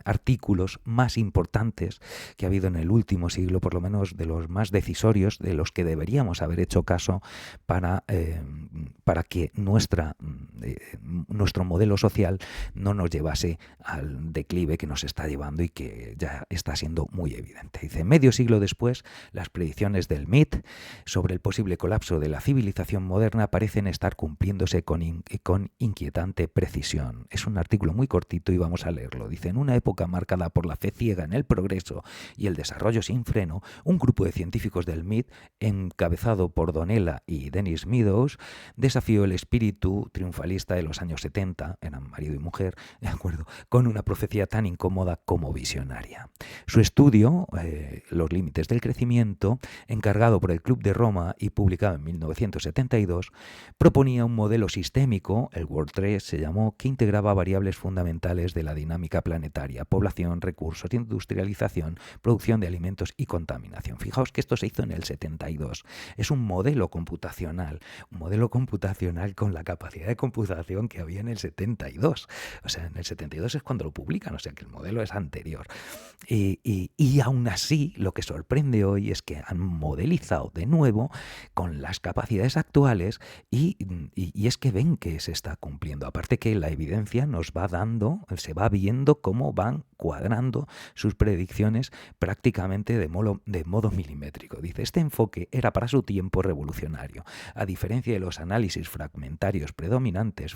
artículos más importantes que ha habido en el último siglo, por lo menos de los más decisorios, de los que deberíamos haber hecho caso para que nuestro modelo social no nos llevase al declive que nos está llevando y que ya está siendo muy evidente. Dice, medio siglo después, las predicciones del MIT sobre el posible colapso de la civilización moderna parecen estar cumpliéndose con inquietante precisión. Es un artículo muy cortito y vamos a leerlo. Dice, en una época marcada por la fe ciega en el progreso y el desarrollo sin freno, un grupo de científicos del MIT, encabezado por Donella y Dennis Meadows, desafió el espíritu triunfalista de los años 70, eran marido y mujer, de acuerdo, con una profecía tan incómoda como visionaria. Su estudio, Los límites del crecimiento, encargado por el Club de Roma y publicado en 1972, proponía un modelo sistémico, el World 3 se llamó, que integraba variables fundamentales de la dinámica planetaria: población, recursos, industrialización, producción de alimentos y contaminación. Fijaos que esto se hizo en el 72. Es un modelo computacional con la capacidad de computación que había en el 72. O sea, en el 72 es cuando lo publican, o sea que el modelo es anterior. Y aún así, lo que sorprende hoy es que han modelizado de nuevo con las capacidades actuales y es que ven que se está cumpliendo. Aparte que la evidencia nos va dando, se va viendo cómo van cuadrando sus predicciones prácticamente de modo milimétrico. Dice, este enfoque era para su tiempo revolucionario. A diferencia de los análisis fragmentados predominantes,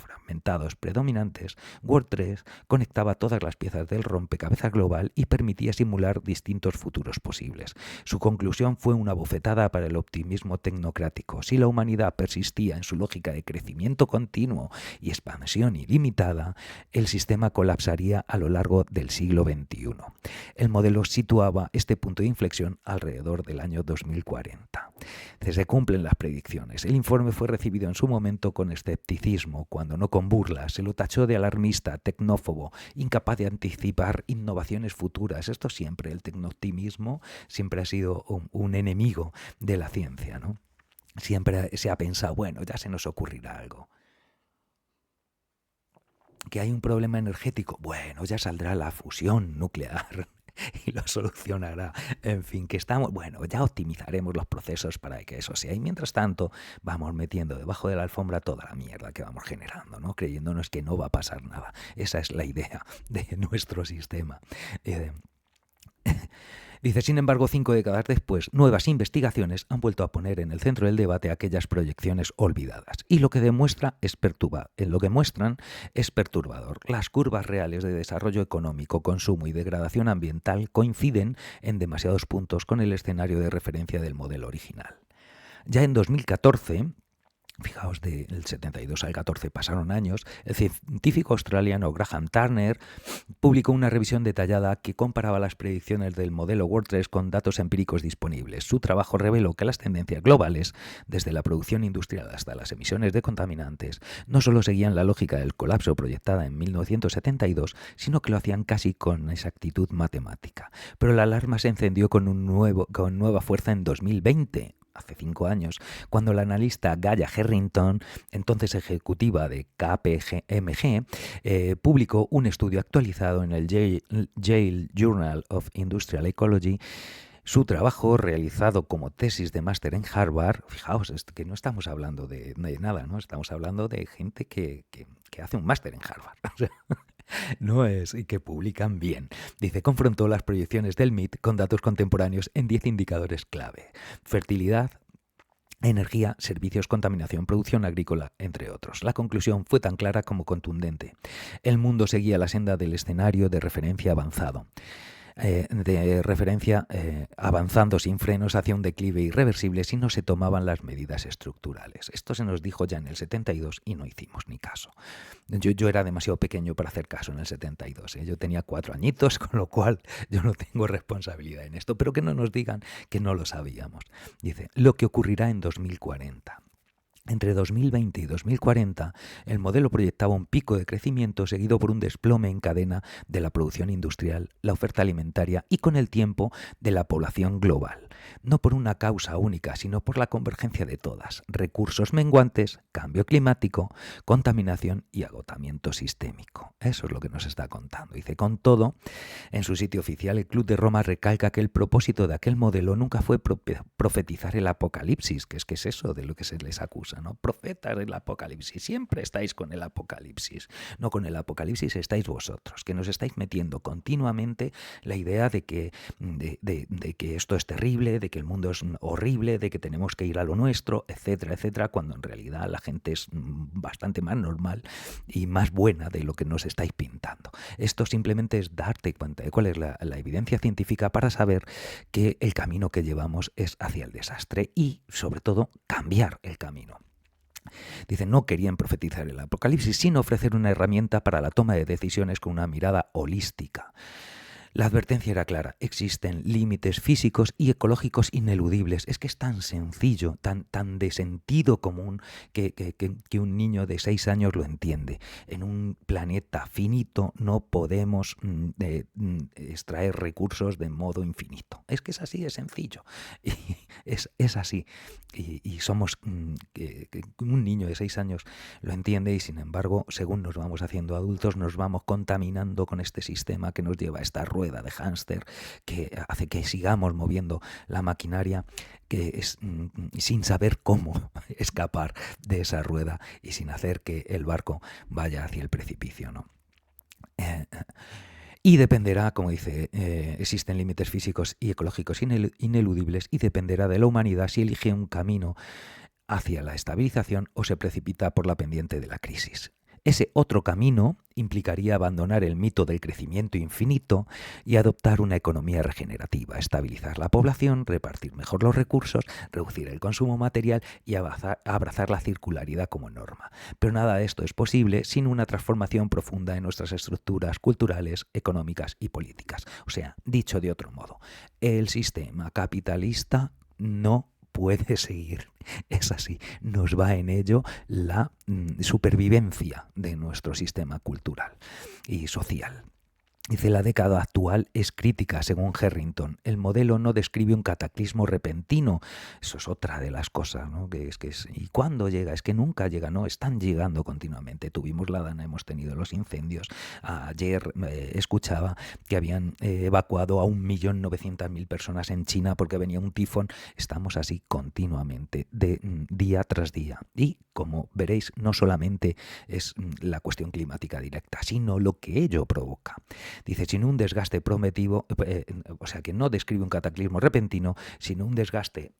Word 3 conectaba todas las piezas del rompecabezas global y permitía simular distintos futuros posibles. Su conclusión fue una bofetada para el optimismo tecnocrático. Si la humanidad persistía en su lógica de crecimiento continuo y expansión ilimitada, el sistema colapsaría a lo largo del siglo XXI. El modelo situaba este punto de inflexión alrededor del año 2040. Se cumplen las predicciones. El informe fue recibido en su momento con escepticismo, cuando no con burla. Se lo tachó de alarmista, tecnófobo, incapaz de anticipar innovaciones futuras. Esto siempre, el tecnooptimismo siempre ha sido un enemigo de la ciencia, ¿no? Siempre se ha pensado, bueno, ya se nos ocurrirá algo. Que hay un problema energético, bueno, ya saldrá la fusión nuclear. y lo solucionará. En fin, que estamos, bueno, ya optimizaremos los procesos para que eso sea. Y mientras tanto, vamos metiendo debajo de la alfombra toda la mierda que vamos generando, ¿no? Creyéndonos que no va a pasar nada. Esa es la idea de nuestro sistema. Eh, Dice, sin embargo, 5 décadas después, nuevas investigaciones han vuelto a poner en el centro del debate aquellas proyecciones olvidadas. Y lo que muestran es perturbador. Las curvas reales de desarrollo económico, consumo y degradación ambiental coinciden en demasiados puntos con el escenario de referencia del modelo original. Ya en 2014... Fijaos, del 72 al 14 pasaron años, el científico australiano Graham Turner publicó una revisión detallada que comparaba las predicciones del modelo WordPress con datos empíricos disponibles. Su trabajo reveló que las tendencias globales, desde la producción industrial hasta las emisiones de contaminantes, no solo seguían la lógica del colapso proyectada en 1972, sino que lo hacían casi con exactitud matemática. Pero la alarma se encendió con nueva fuerza en 2020. Hace 5 años, cuando la analista Gaia Harrington, entonces ejecutiva de KPMG, publicó un estudio actualizado en el Yale Journal of Industrial Ecology. Su trabajo, realizado como tesis de máster en Harvard, fijaos, es que no estamos hablando de nada, ¿no? Estamos hablando de gente que hace un máster en Harvard. O sea, no es, y que publican bien. Dice, confrontó las proyecciones del MIT con datos contemporáneos en 10 indicadores clave. Fertilidad, energía, servicios, contaminación, producción agrícola, entre otros. La conclusión fue tan clara como contundente. El mundo seguía la senda del escenario de referencia avanzado. Avanzando sin frenos hacia un declive irreversible si no se tomaban las medidas estructurales. Esto se nos dijo ya en el 72 y no hicimos ni caso. Yo era demasiado pequeño para hacer caso en el 72. Yo tenía 4 añitos, con lo cual yo no tengo responsabilidad en esto, pero que no nos digan que no lo sabíamos. Dice, lo que ocurrirá en 2040. Entre 2020 y 2040, el modelo proyectaba un pico de crecimiento seguido por un desplome en cadena de la producción industrial, la oferta alimentaria y, con el tiempo, de la población global. No por una causa única, sino por la convergencia de todas: recursos menguantes, cambio climático, contaminación y agotamiento sistémico. Eso es lo que nos está contando. Dice, con todo, en su sitio oficial, el Club de Roma recalca que el propósito de aquel modelo nunca fue profetizar el apocalipsis, que es eso de lo que se les acusa, ¿no? Profetas del apocalipsis. Siempre estáis con el apocalipsis. No, con el apocalipsis estáis vosotros, que nos estáis metiendo continuamente la idea de que esto es terrible, de que el mundo es horrible, de que tenemos que ir a lo nuestro, etcétera, etcétera, cuando en realidad la gente es bastante más normal y más buena de lo que nos estáis pintando. Esto simplemente es darte cuenta de cuál es la evidencia científica para saber que el camino que llevamos es hacia el desastre y, sobre todo, cambiar el camino. Dicen, no querían profetizar el apocalipsis, sino ofrecer una herramienta para la toma de decisiones con una mirada holística. La advertencia era clara: existen límites físicos y ecológicos ineludibles. Es que es tan sencillo, tan de sentido común que un niño de 6 años lo entiende. En un planeta finito no podemos extraer recursos de modo infinito. Es que es así de sencillo. Y es así. Y somos un niño de 6 años lo entiende, y sin embargo, según nos vamos haciendo adultos, nos vamos contaminando con este sistema que nos lleva a esta rueda de hámster que hace que sigamos moviendo la maquinaria, que es sin saber cómo escapar de esa rueda y sin hacer que el barco vaya hacia el precipicio, ¿no? Y dependerá, como dice, existen límites físicos y ecológicos ineludibles, y dependerá de la humanidad si elige un camino hacia la estabilización o se precipita por la pendiente de la crisis. Ese otro camino implicaría abandonar el mito del crecimiento infinito y adoptar una economía regenerativa, estabilizar la población, repartir mejor los recursos, reducir el consumo material y abrazar la circularidad como norma. Pero nada de esto es posible sin una transformación profunda en nuestras estructuras culturales, económicas y políticas. O sea, dicho de otro modo, el sistema capitalista no puede seguir. Es así, nos va en ello la supervivencia de nuestro sistema cultural y social. Dice, la década actual es crítica, según Harrington. El modelo no describe un cataclismo repentino. Eso es otra de las cosas, ¿no? ¿Y cuándo llega? Es que nunca llega, ¿no? Están llegando continuamente. Tuvimos la Dana, hemos tenido los incendios. Ayer escuchaba que habían evacuado a 1.900.000 personas en China porque venía un tifón. Estamos así continuamente, día tras día. Y, como veréis, no solamente es la cuestión climática directa, sino lo que ello provoca. Dice, sin un desgaste prometido, o sea, que no describe un cataclismo repentino, sino un desgaste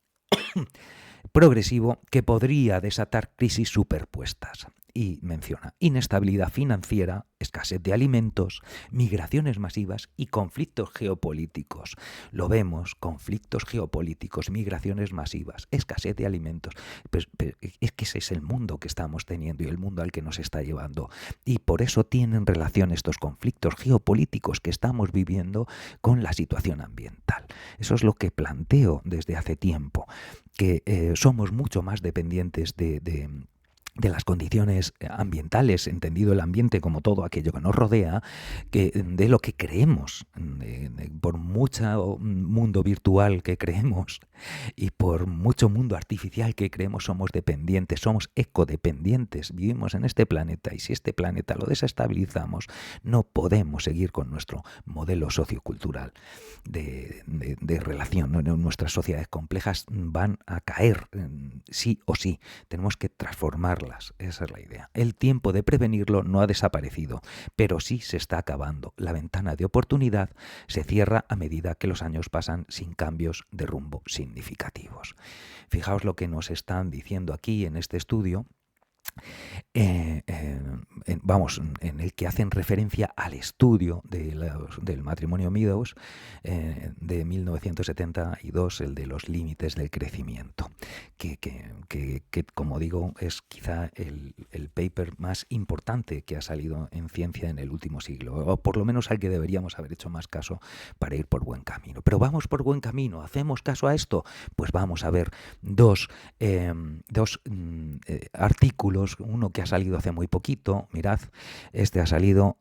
progresivo que podría desatar crisis superpuestas. Y menciona inestabilidad financiera, escasez de alimentos, migraciones masivas y conflictos geopolíticos. Lo vemos, conflictos geopolíticos, migraciones masivas, escasez de alimentos. Pues es que ese es el mundo que estamos teniendo y el mundo al que nos está llevando. Y por eso tienen relación estos conflictos geopolíticos que estamos viviendo con la situación ambiental. Eso es lo que planteo desde hace tiempo, que somos mucho más dependientes de las condiciones ambientales, entendido el ambiente como todo aquello que nos rodea, que de lo que creemos, por mucho mundo virtual que creemos y por mucho mundo artificial que creemos, somos dependientes, somos ecodependientes, vivimos en este planeta y si este planeta lo desestabilizamos, no podemos seguir con nuestro modelo sociocultural de relación, ¿no? Nuestras sociedades complejas van a caer sí o sí, tenemos que transformarlas. Esa es la idea. El tiempo de prevenirlo no ha desaparecido, pero sí se está acabando. La ventana de oportunidad se cierra a medida que los años pasan sin cambios de rumbo significativos. Fijaos lo que nos están diciendo aquí en este estudio. En el que hacen referencia al estudio del matrimonio Meadows de 1972, el de los límites del crecimiento, que como digo es quizá el paper más importante que ha salido en ciencia en el último siglo, o por lo menos al que deberíamos haber hecho más caso para ir por buen camino. Pero vamos por buen camino, ¿hacemos caso a esto? Pues vamos a ver dos artículos, uno que ha salido hace muy poquito, mirad, este ha salido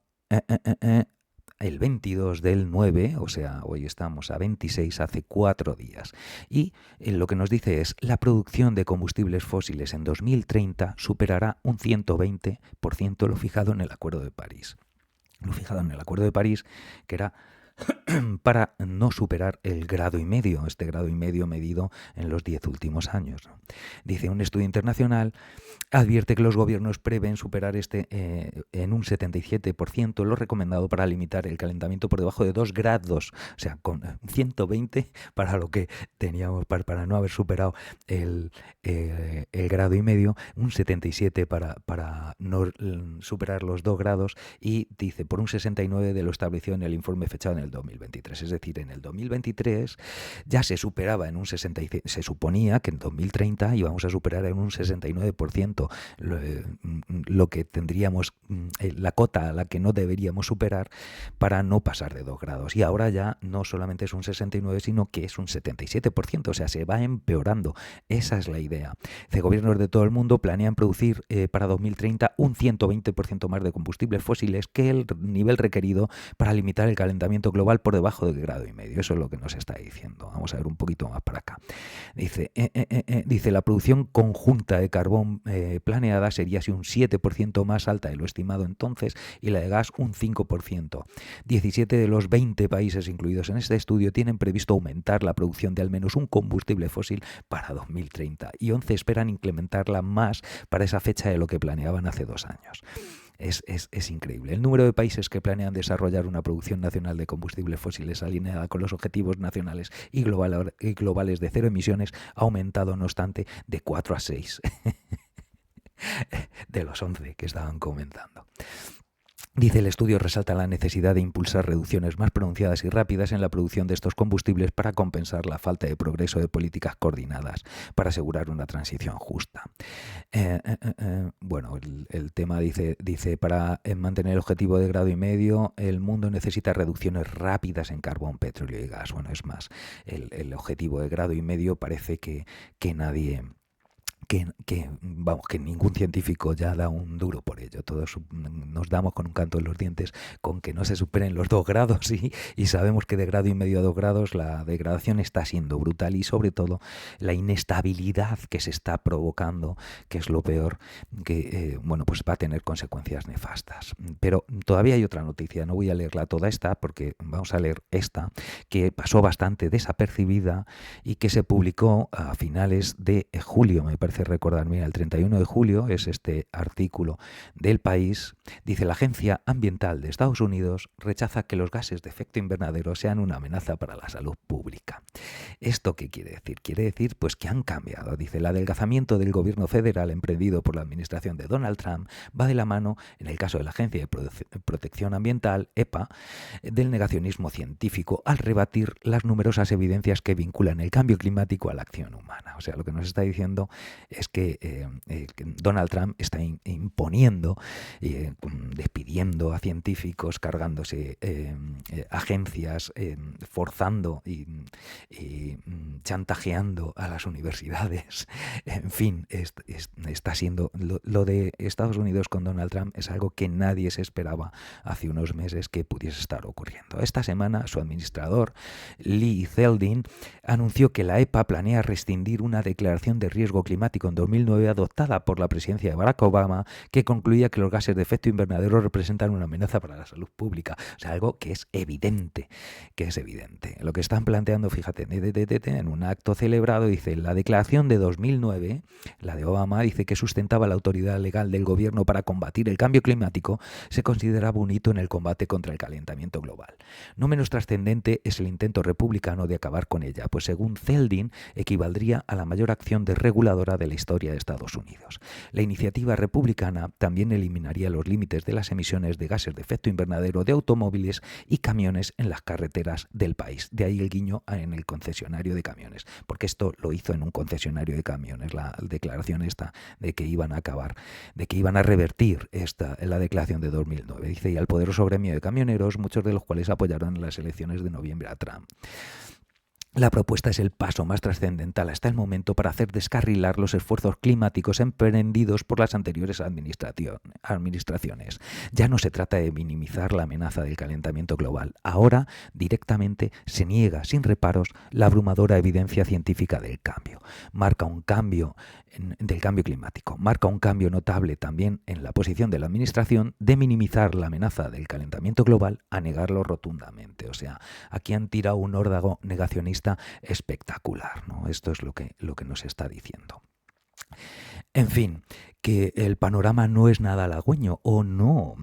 el 22 del 9, o sea, hoy estamos a 26, hace 4 días. Y lo que nos dice es, la producción de combustibles fósiles en 2030 superará un 120% lo fijado en el Acuerdo de París. Lo fijado en el Acuerdo de París, que era para no superar el 1,5 grados, este 1,5 grados medido en los 10 últimos años, ¿no? Dice, un estudio internacional advierte que los gobiernos prevén superar en un 77% lo recomendado para limitar el calentamiento por debajo de 2 grados, o sea, con 120 para lo que teníamos, para no haber superado el 1,5 grados, un 77 para no superar los 2 grados, y dice, por un 69 de lo establecido en el informe fechado en el 2023. Es decir, en el 2023 ya se superaba en un 66%, se suponía que en 2030 íbamos a superar en un 69% lo que tendríamos, la cota a la que no deberíamos superar para no pasar de 2 grados. Y ahora ya no solamente es un 69, sino que es un 77%, o sea, se va empeorando. Esa es la idea. Los gobiernos de todo el mundo planean producir para 2030 un 120% más de combustibles fósiles que el nivel requerido para limitar el calentamiento global por debajo del 1,5 grados. Eso es lo que nos está diciendo. Vamos a ver un poquito más para acá. Dice, la producción conjunta de carbón planeada sería así un 7% más alta de lo estimado entonces, y la de gas un 5%. 17 de los 20 países incluidos en este estudio tienen previsto aumentar la producción de al menos un combustible fósil para 2030, y 11 esperan incrementarla más para esa fecha de lo que planeaban hace 2 años. Es increíble. El número de países que planean desarrollar una producción nacional de combustibles fósiles alineada con los objetivos nacionales y globales de cero emisiones ha aumentado, no obstante, de 4 a 6 de los 11 que estaban comentando. Dice, el estudio resalta la necesidad de impulsar reducciones más pronunciadas y rápidas en la producción de estos combustibles para compensar la falta de progreso de políticas coordinadas para asegurar una transición justa. Bueno, el tema dice para mantener el objetivo de 1,5 grados, el mundo necesita reducciones rápidas en carbón, petróleo y gas. Bueno, es más, el objetivo de 1,5 grados parece que nadie vamos, que ningún científico ya da un duro por ello. Todos nos damos con un canto en los dientes con que no se superen los 2 grados y sabemos que de grado y medio a 2 grados la degradación está siendo brutal y sobre todo la inestabilidad que se está provocando, que es lo peor, que bueno, pues va a tener consecuencias nefastas. Pero todavía hay otra noticia, no voy a leerla toda esta porque vamos a leer esta, que pasó bastante desapercibida y que se publicó a finales de julio, me parece recordar, mira, el 31 de julio es este artículo del País. Dice: la Agencia Ambiental de Estados Unidos rechaza que los gases de efecto invernadero sean una amenaza para la salud pública. ¿Esto qué quiere decir? Quiere decir pues que han cambiado. Dice: el adelgazamiento del gobierno federal emprendido por la administración de Donald Trump va de la mano, en el caso de la Agencia de Protección Ambiental, EPA, del negacionismo científico al rebatir las numerosas evidencias que vinculan el cambio climático a la acción humana. O sea, lo que nos está diciendo es que Donald Trump está imponiendo, despidiendo a científicos, cargándose agencias, forzando y chantajeando a las universidades. En fin, está siendo lo de Estados Unidos con Donald Trump es algo que nadie se esperaba hace unos meses que pudiese estar ocurriendo. Esta semana su administrador, Lee Zeldin, anunció que la EPA planea rescindir una declaración de riesgo climático en 2009 adoptada por la presidencia de Barack Obama, que concluía que los gases de efecto invernadero representan una amenaza para la salud pública. O sea, algo que es evidente, Lo que están planteando, fíjate, en un acto celebrado, dice: la declaración de 2009, la de Obama, dice que sustentaba la autoridad legal del gobierno para combatir el cambio climático, se consideraba un hito en el combate contra el calentamiento global. No menos trascendente es el intento republicano de acabar con ella, pues según Zeldin equivaldría a la mayor acción desreguladora de la historia de Estados Unidos. La iniciativa republicana también eliminaría los límites de las emisiones de gases de efecto invernadero de automóviles y camiones en las carreteras del país. De ahí el guiño en el concesionario de camiones, porque esto lo hizo en un concesionario de camiones, la declaración esta de que iban a acabar, de que iban a revertir la declaración de 2009. Dice: y al poderoso gremio de camioneros, muchos de los cuales apoyaron en las elecciones de noviembre a Trump. La propuesta es el paso más trascendental hasta el momento para hacer descarrilar los esfuerzos climáticos emprendidos por las anteriores administraciones. Ya no se trata de minimizar la amenaza del calentamiento global. Ahora, directamente, se niega sin reparos la abrumadora evidencia científica del cambio. Del cambio climático. Marca un cambio notable también en la posición de la administración de minimizar la amenaza del calentamiento global a negarlo rotundamente. O sea, aquí han tirado un órdago negacionista espectacular, ¿no? Esto es lo que nos está diciendo. En fin, que el panorama no es nada halagüeño, o no.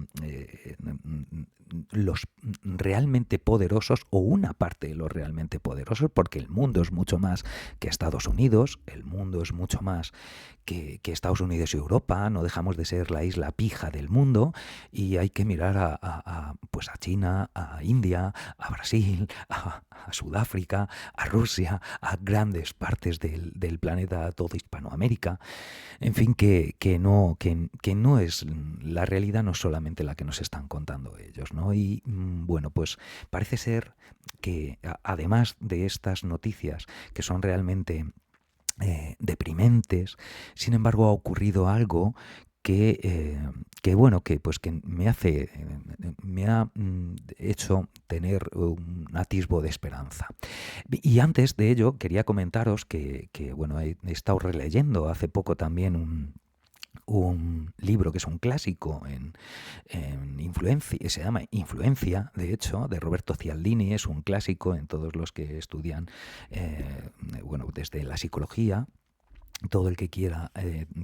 Los realmente poderosos, o una parte de los realmente poderosos, porque el mundo es mucho más que Estados Unidos, el mundo es mucho más que Estados Unidos y Europa, no dejamos de ser la isla pija del mundo, y hay que mirar pues a China, a India, a Brasil, a Sudáfrica, a Rusia, a grandes partes del planeta, a toda Hispanoamérica. En fin, que no es la realidad, no es solamente la que nos están contando ellos, ¿no? Y bueno, pues parece ser que además de estas noticias que son realmente deprimentes, sin embargo ha ocurrido algo que me ha hecho tener un atisbo de esperanza. Y antes de ello quería comentaros que bueno, he estado releyendo hace poco también un libro que es un clásico en influencia, se llama Influencia, de hecho, de Roberto Cialdini. Es un clásico en todos los que estudian desde la psicología. Todo el que quiera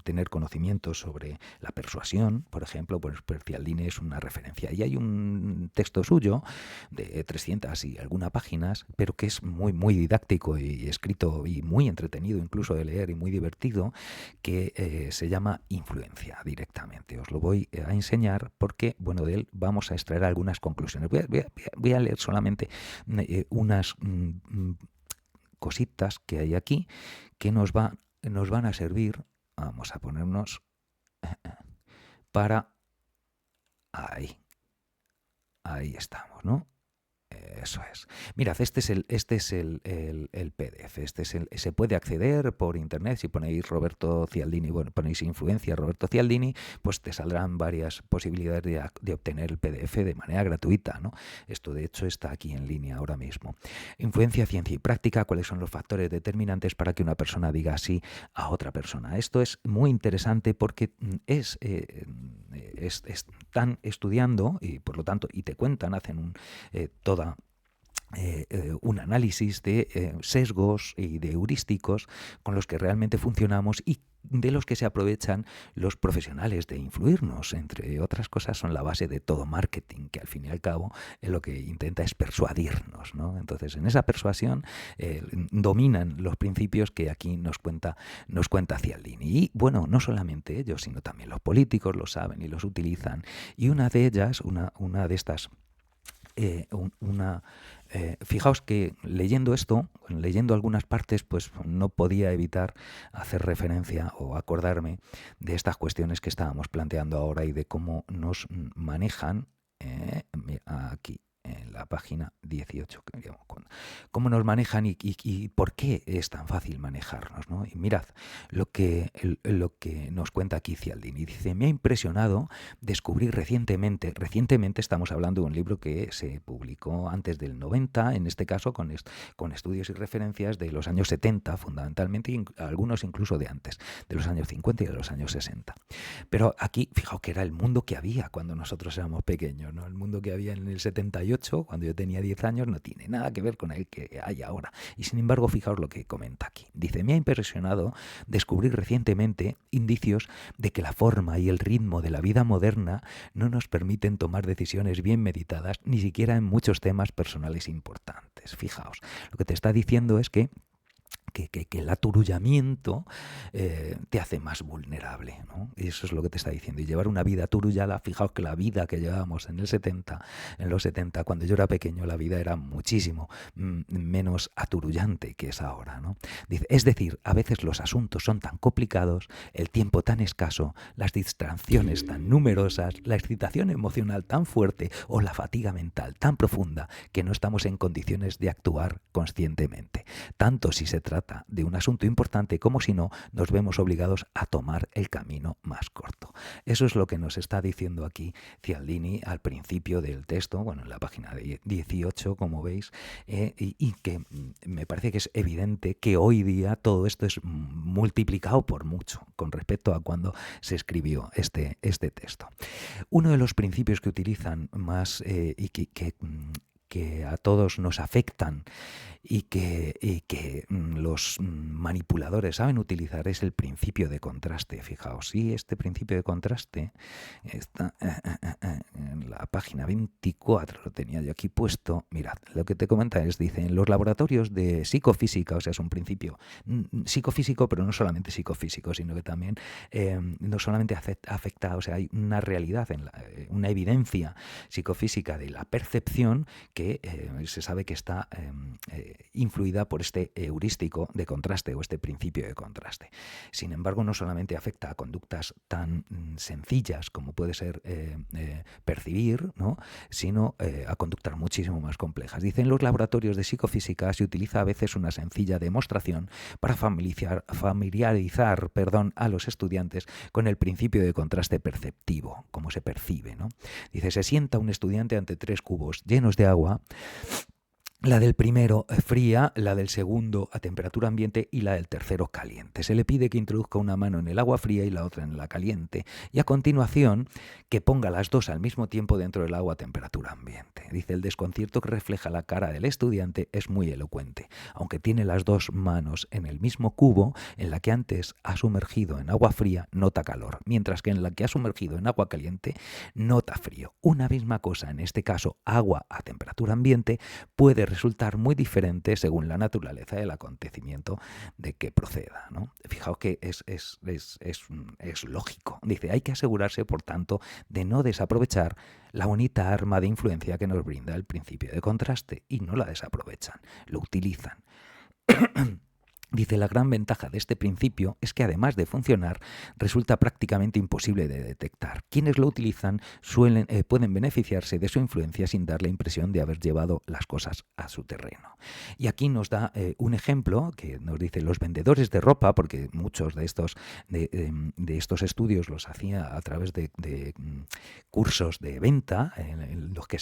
tener conocimientos sobre la persuasión, por ejemplo, pues Cialdini es una referencia. Y hay un texto suyo de 300 y algunas páginas, pero que es muy, muy didáctico y escrito y muy entretenido incluso de leer y muy divertido, que se llama Influencia directamente. Os lo voy a enseñar porque, bueno, de él vamos a extraer algunas conclusiones. Voy a leer solamente unas cositas que hay aquí que nos van a servir. Vamos a ponernos para ahí estamos, ¿no? Eso es. Mirad, este es el PDF. Se puede acceder por internet. Si ponéis Roberto Cialdini, bueno, ponéis influencia Roberto Cialdini, pues te saldrán varias posibilidades de obtener el PDF de manera gratuita, ¿no? Esto de hecho está aquí en línea ahora mismo. Influencia, ciencia y práctica. ¿Cuáles son los factores determinantes para que una persona diga sí a otra persona? Esto es muy interesante porque están estudiando y por lo tanto y te cuentan, hacen un análisis de sesgos y de heurísticos con los que realmente funcionamos y de los que se aprovechan los profesionales de influirnos. Entre otras cosas, son la base de todo marketing, que al fin y al cabo lo que intenta es persuadirnos, ¿no? Entonces, en esa persuasión dominan los principios que aquí nos cuenta Cialdini. Y bueno, no solamente ellos, sino también los políticos lo saben y los utilizan. Y una de ellas, una de estas fijaos que leyendo esto, leyendo algunas partes, pues no podía evitar hacer referencia o acordarme de estas cuestiones que estábamos planteando ahora y de cómo nos manejan aquí en la página 18, cómo nos manejan y por qué es tan fácil manejarnos, ¿no? Y mirad lo que nos cuenta aquí Cialdini. Dice, me ha impresionado descubrir recientemente estamos hablando de un libro que se publicó antes del 90, en este caso con estudios y referencias de los años 70 fundamentalmente, y algunos incluso de antes, de los años 50 y de los años 60. Pero aquí, fijaos que era el mundo que había cuando nosotros éramos pequeños, ¿no? El mundo que había en el 78, cuando yo tenía 10 años, no tiene nada que ver con el que hay ahora. Y sin embargo, fijaos lo que comenta aquí. Dice, me ha impresionado descubrir recientemente indicios de que la forma y el ritmo de la vida moderna no nos permiten tomar decisiones bien meditadas, ni siquiera en muchos temas personales importantes. Fijaos, lo que te está diciendo es que el aturullamiento te hace más vulnerable, ¿no? Y eso es lo que te está diciendo. Y llevar una vida aturullada, fijaos que la vida que llevábamos en los 70, cuando yo era pequeño, la vida era muchísimo menos aturullante que es ahora, ¿no? Dice, es decir, a veces los asuntos son tan complicados, el tiempo tan escaso, las distracciones tan numerosas, la excitación emocional tan fuerte o la fatiga mental tan profunda que no estamos en condiciones de actuar conscientemente. Tanto si se trata de un asunto importante como si no, nos vemos obligados a tomar el camino más corto. Eso es lo que nos está diciendo aquí Cialdini al principio del texto, bueno, en la página 18, como veis, y que me parece que es evidente que hoy día todo esto es multiplicado por mucho con respecto a cuando se escribió este texto. Uno de los principios que utilizan más y que a todos nos afectan y que los manipuladores saben utilizar es el principio de contraste. Fijaos, sí, este principio de contraste está en la página 24, lo tenía yo aquí puesto. Mirad, lo que te comenta dice, en los laboratorios de psicofísica, o sea, es un principio psicofísico, pero no solamente psicofísico, sino que también no solamente afecta, o sea, hay una realidad, una evidencia psicofísica de la percepción que se sabe que está influida por este heurístico de contraste o este principio de contraste. Sin embargo, no solamente afecta a conductas tan sencillas como puede ser percibir, ¿no? Sino a conductas muchísimo más complejas. Dice, en los laboratorios de psicofísica se utiliza a veces una sencilla demostración para familiarizar a los estudiantes con el principio de contraste perceptivo, cómo se percibe, ¿no? Dice, se sienta un estudiante ante 3 cubos llenos de agua, la del primero fría, la del segundo a temperatura ambiente y la del tercero caliente. Se le pide que introduzca una mano en el agua fría y la otra en la caliente, y a continuación que ponga las dos al mismo tiempo dentro del agua a temperatura ambiente. Dice, el desconcierto que refleja la cara del estudiante es muy elocuente. Aunque tiene las dos manos en el mismo cubo, en la que antes ha sumergido en agua fría, nota calor, mientras que en la que ha sumergido en agua caliente, nota frío. Una misma cosa, en este caso agua a temperatura ambiente, puede resultar muy diferente según la naturaleza del acontecimiento de que proceda, ¿no? Fijaos que es lógico. Dice, hay que asegurarse, por tanto, de no desaprovechar la bonita arma de influencia que nos brinda el principio de contraste, y no la desaprovechan, lo utilizan. Dice, la gran ventaja de este principio es que además de funcionar, resulta prácticamente imposible de detectar. Quienes lo utilizan pueden beneficiarse de su influencia sin dar la impresión de haber llevado las cosas a su terreno. Y aquí nos da un ejemplo que nos dice los vendedores de ropa, porque muchos de estos estudios los hacía a través de cursos de venta en los que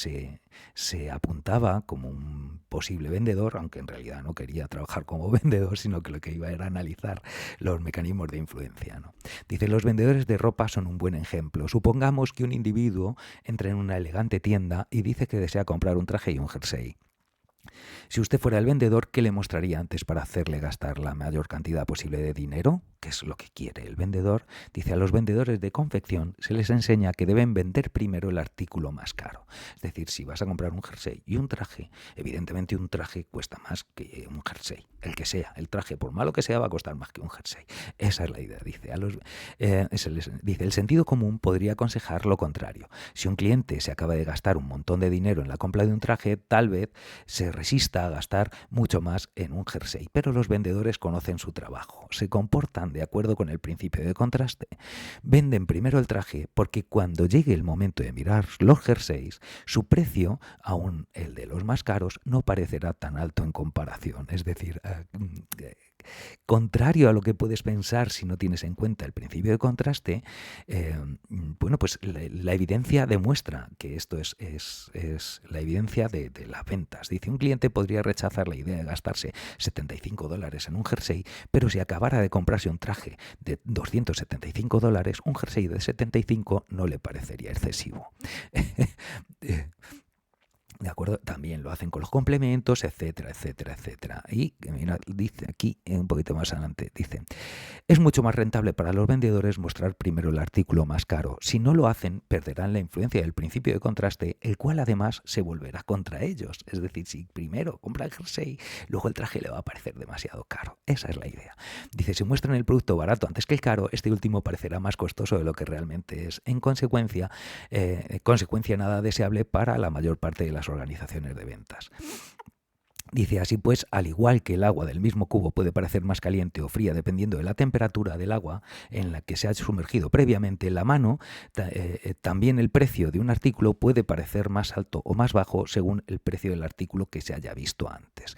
se apuntaba como un posible vendedor, aunque en realidad no quería trabajar como vendedor, sino que lo que iba era analizar los mecanismos de influencia, ¿no? Dice, los vendedores de ropa son un buen ejemplo. Supongamos que un individuo entra en una elegante tienda y dice que desea comprar un traje y un jersey. Si usted fuera el vendedor, ¿qué le mostraría antes para hacerle gastar la mayor cantidad posible de dinero? ¿Qué es lo que quiere el vendedor? Dice, a los vendedores de confección se les enseña que deben vender primero el artículo más caro. Es decir, si vas a comprar un jersey y un traje, evidentemente un traje cuesta más que un jersey. El que sea, el traje, por malo que sea, va a costar más que un jersey. Esa es la idea. Dice, dice, el sentido común podría aconsejar lo contrario. Si un cliente se acaba de gastar un montón de dinero en la compra de un traje, tal vez se resista a gastar mucho más en un jersey, pero los vendedores conocen su trabajo, se comportan de acuerdo con el principio de contraste. Venden primero el traje porque cuando llegue el momento de mirar los jerseys, su precio, aún el de los más caros, no parecerá tan alto en comparación. Es decir, contrario a lo que puedes pensar si no tienes en cuenta el principio de contraste, bueno, pues la evidencia demuestra que esto es la evidencia de las ventas. Dice, un cliente podría rechazar la idea de gastarse $75 en un jersey, pero si acabara de comprarse un traje de $275, un jersey de 75 no le parecería excesivo. ¿De acuerdo? También lo hacen con los complementos, etcétera, etcétera, etcétera. Y mira, dice aquí, un poquito más adelante, dice, es mucho más rentable para los vendedores mostrar primero el artículo más caro. Si no lo hacen, perderán la influencia del principio de contraste, el cual además se volverá contra ellos. Es decir, si primero compra el jersey, luego el traje le va a parecer demasiado caro. Esa es la idea. Dice, si muestran el producto barato antes que el caro, este último parecerá más costoso de lo que realmente es. En consecuencia, nada deseable para la mayor parte de las organizaciones de ventas. Dice, así pues, al igual que el agua del mismo cubo puede parecer más caliente o fría dependiendo de la temperatura del agua en la que se ha sumergido previamente la mano, también el precio de un artículo puede parecer más alto o más bajo según el precio del artículo que se haya visto antes.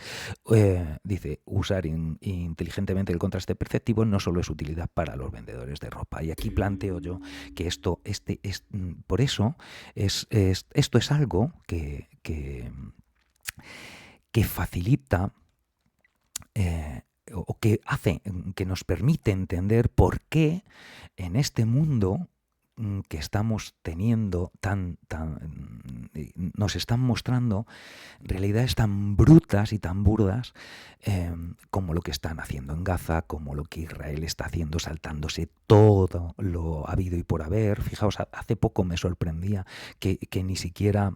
Dice, usar inteligentemente el contraste perceptivo no solo es utilidad para los vendedores de ropa. Y aquí planteo yo que esto es algo que facilita o que hace, que nos permite entender por qué en este mundo que estamos teniendo nos están mostrando realidades tan brutas y tan burdas como lo que están haciendo en Gaza, como lo que Israel está haciendo, saltándose todo lo habido y por haber. Fijaos, hace poco me sorprendía que ni siquiera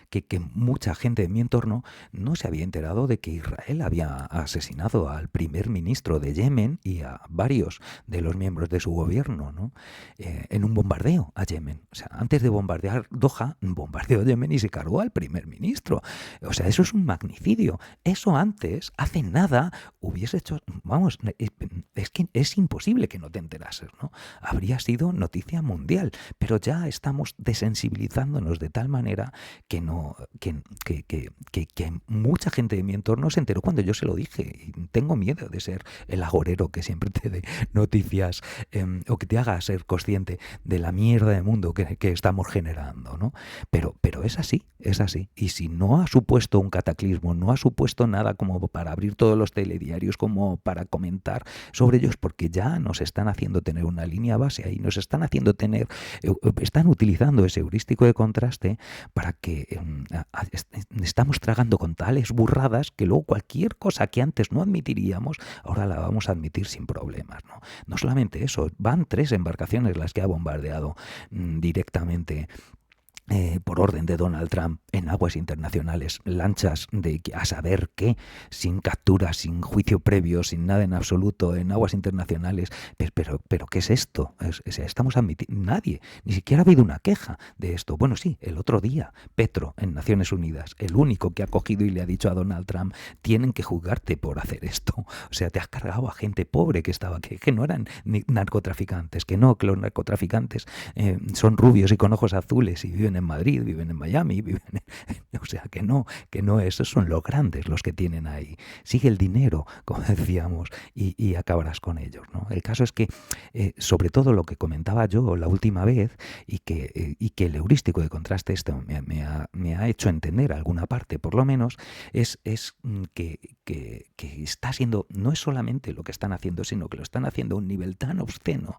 que mucha gente de mi entorno no se había enterado de que Israel había asesinado al primer ministro de Yemen y a varios de los miembros de su gobierno, ¿no? En un bombardeo a Yemen. O sea, antes de bombardear Doha, bombardeó Yemen y se cargó al primer ministro. O sea, eso es un magnicidio. Eso antes, hace nada, hubiese hecho... Vamos, es que es imposible que no te enterases, ¿no? Habría sido noticia mundial, pero ya estamos desensibilizándonos de tal manera que mucha gente de mi entorno se enteró cuando yo se lo dije. Y tengo miedo de ser el agorero que siempre te dé noticias o que te haga ser consciente de la mierda de mundo que estamos generando, ¿no? Pero es así, es así. Y si no ha supuesto un cataclismo, no ha supuesto nada como para abrir todos los telediarios, como para comentar sobre ellos, porque ya nos están haciendo tener una línea base ahí, nos están haciendo están utilizando ese heurístico de contraste para que estamos tragando con tales burradas que luego cualquier cosa que antes no admitiríamos, ahora la vamos a admitir sin problemas, ¿no? No solamente eso, van 3 embarcaciones las que ha bombardeado directamente por orden de Donald Trump en aguas internacionales, lanchas de a saber qué, sin captura, sin juicio previo, sin nada en absoluto, en aguas internacionales. Pero ¿qué es esto? Estamos admitiendo, nadie, ni siquiera ha habido una queja de esto. Bueno, sí, el otro día, Petro en Naciones Unidas, el único que ha cogido y le ha dicho a Donald Trump, tienen que juzgarte por hacer esto. O sea, te has cargado a gente pobre que estaba, que no eran ni narcotraficantes, que los narcotraficantes son rubios y con ojos azules y viven en Madrid, viven en Miami, o sea, que no, esos son los grandes los que tienen ahí. Sigue el dinero, como decíamos, y acabarás con ellos, ¿no? El caso es que, sobre todo lo que comentaba yo la última vez, y que el heurístico de contraste esto me ha hecho entender alguna parte, por lo menos, es que está siendo, no es solamente lo que están haciendo, sino que lo están haciendo a un nivel tan obsceno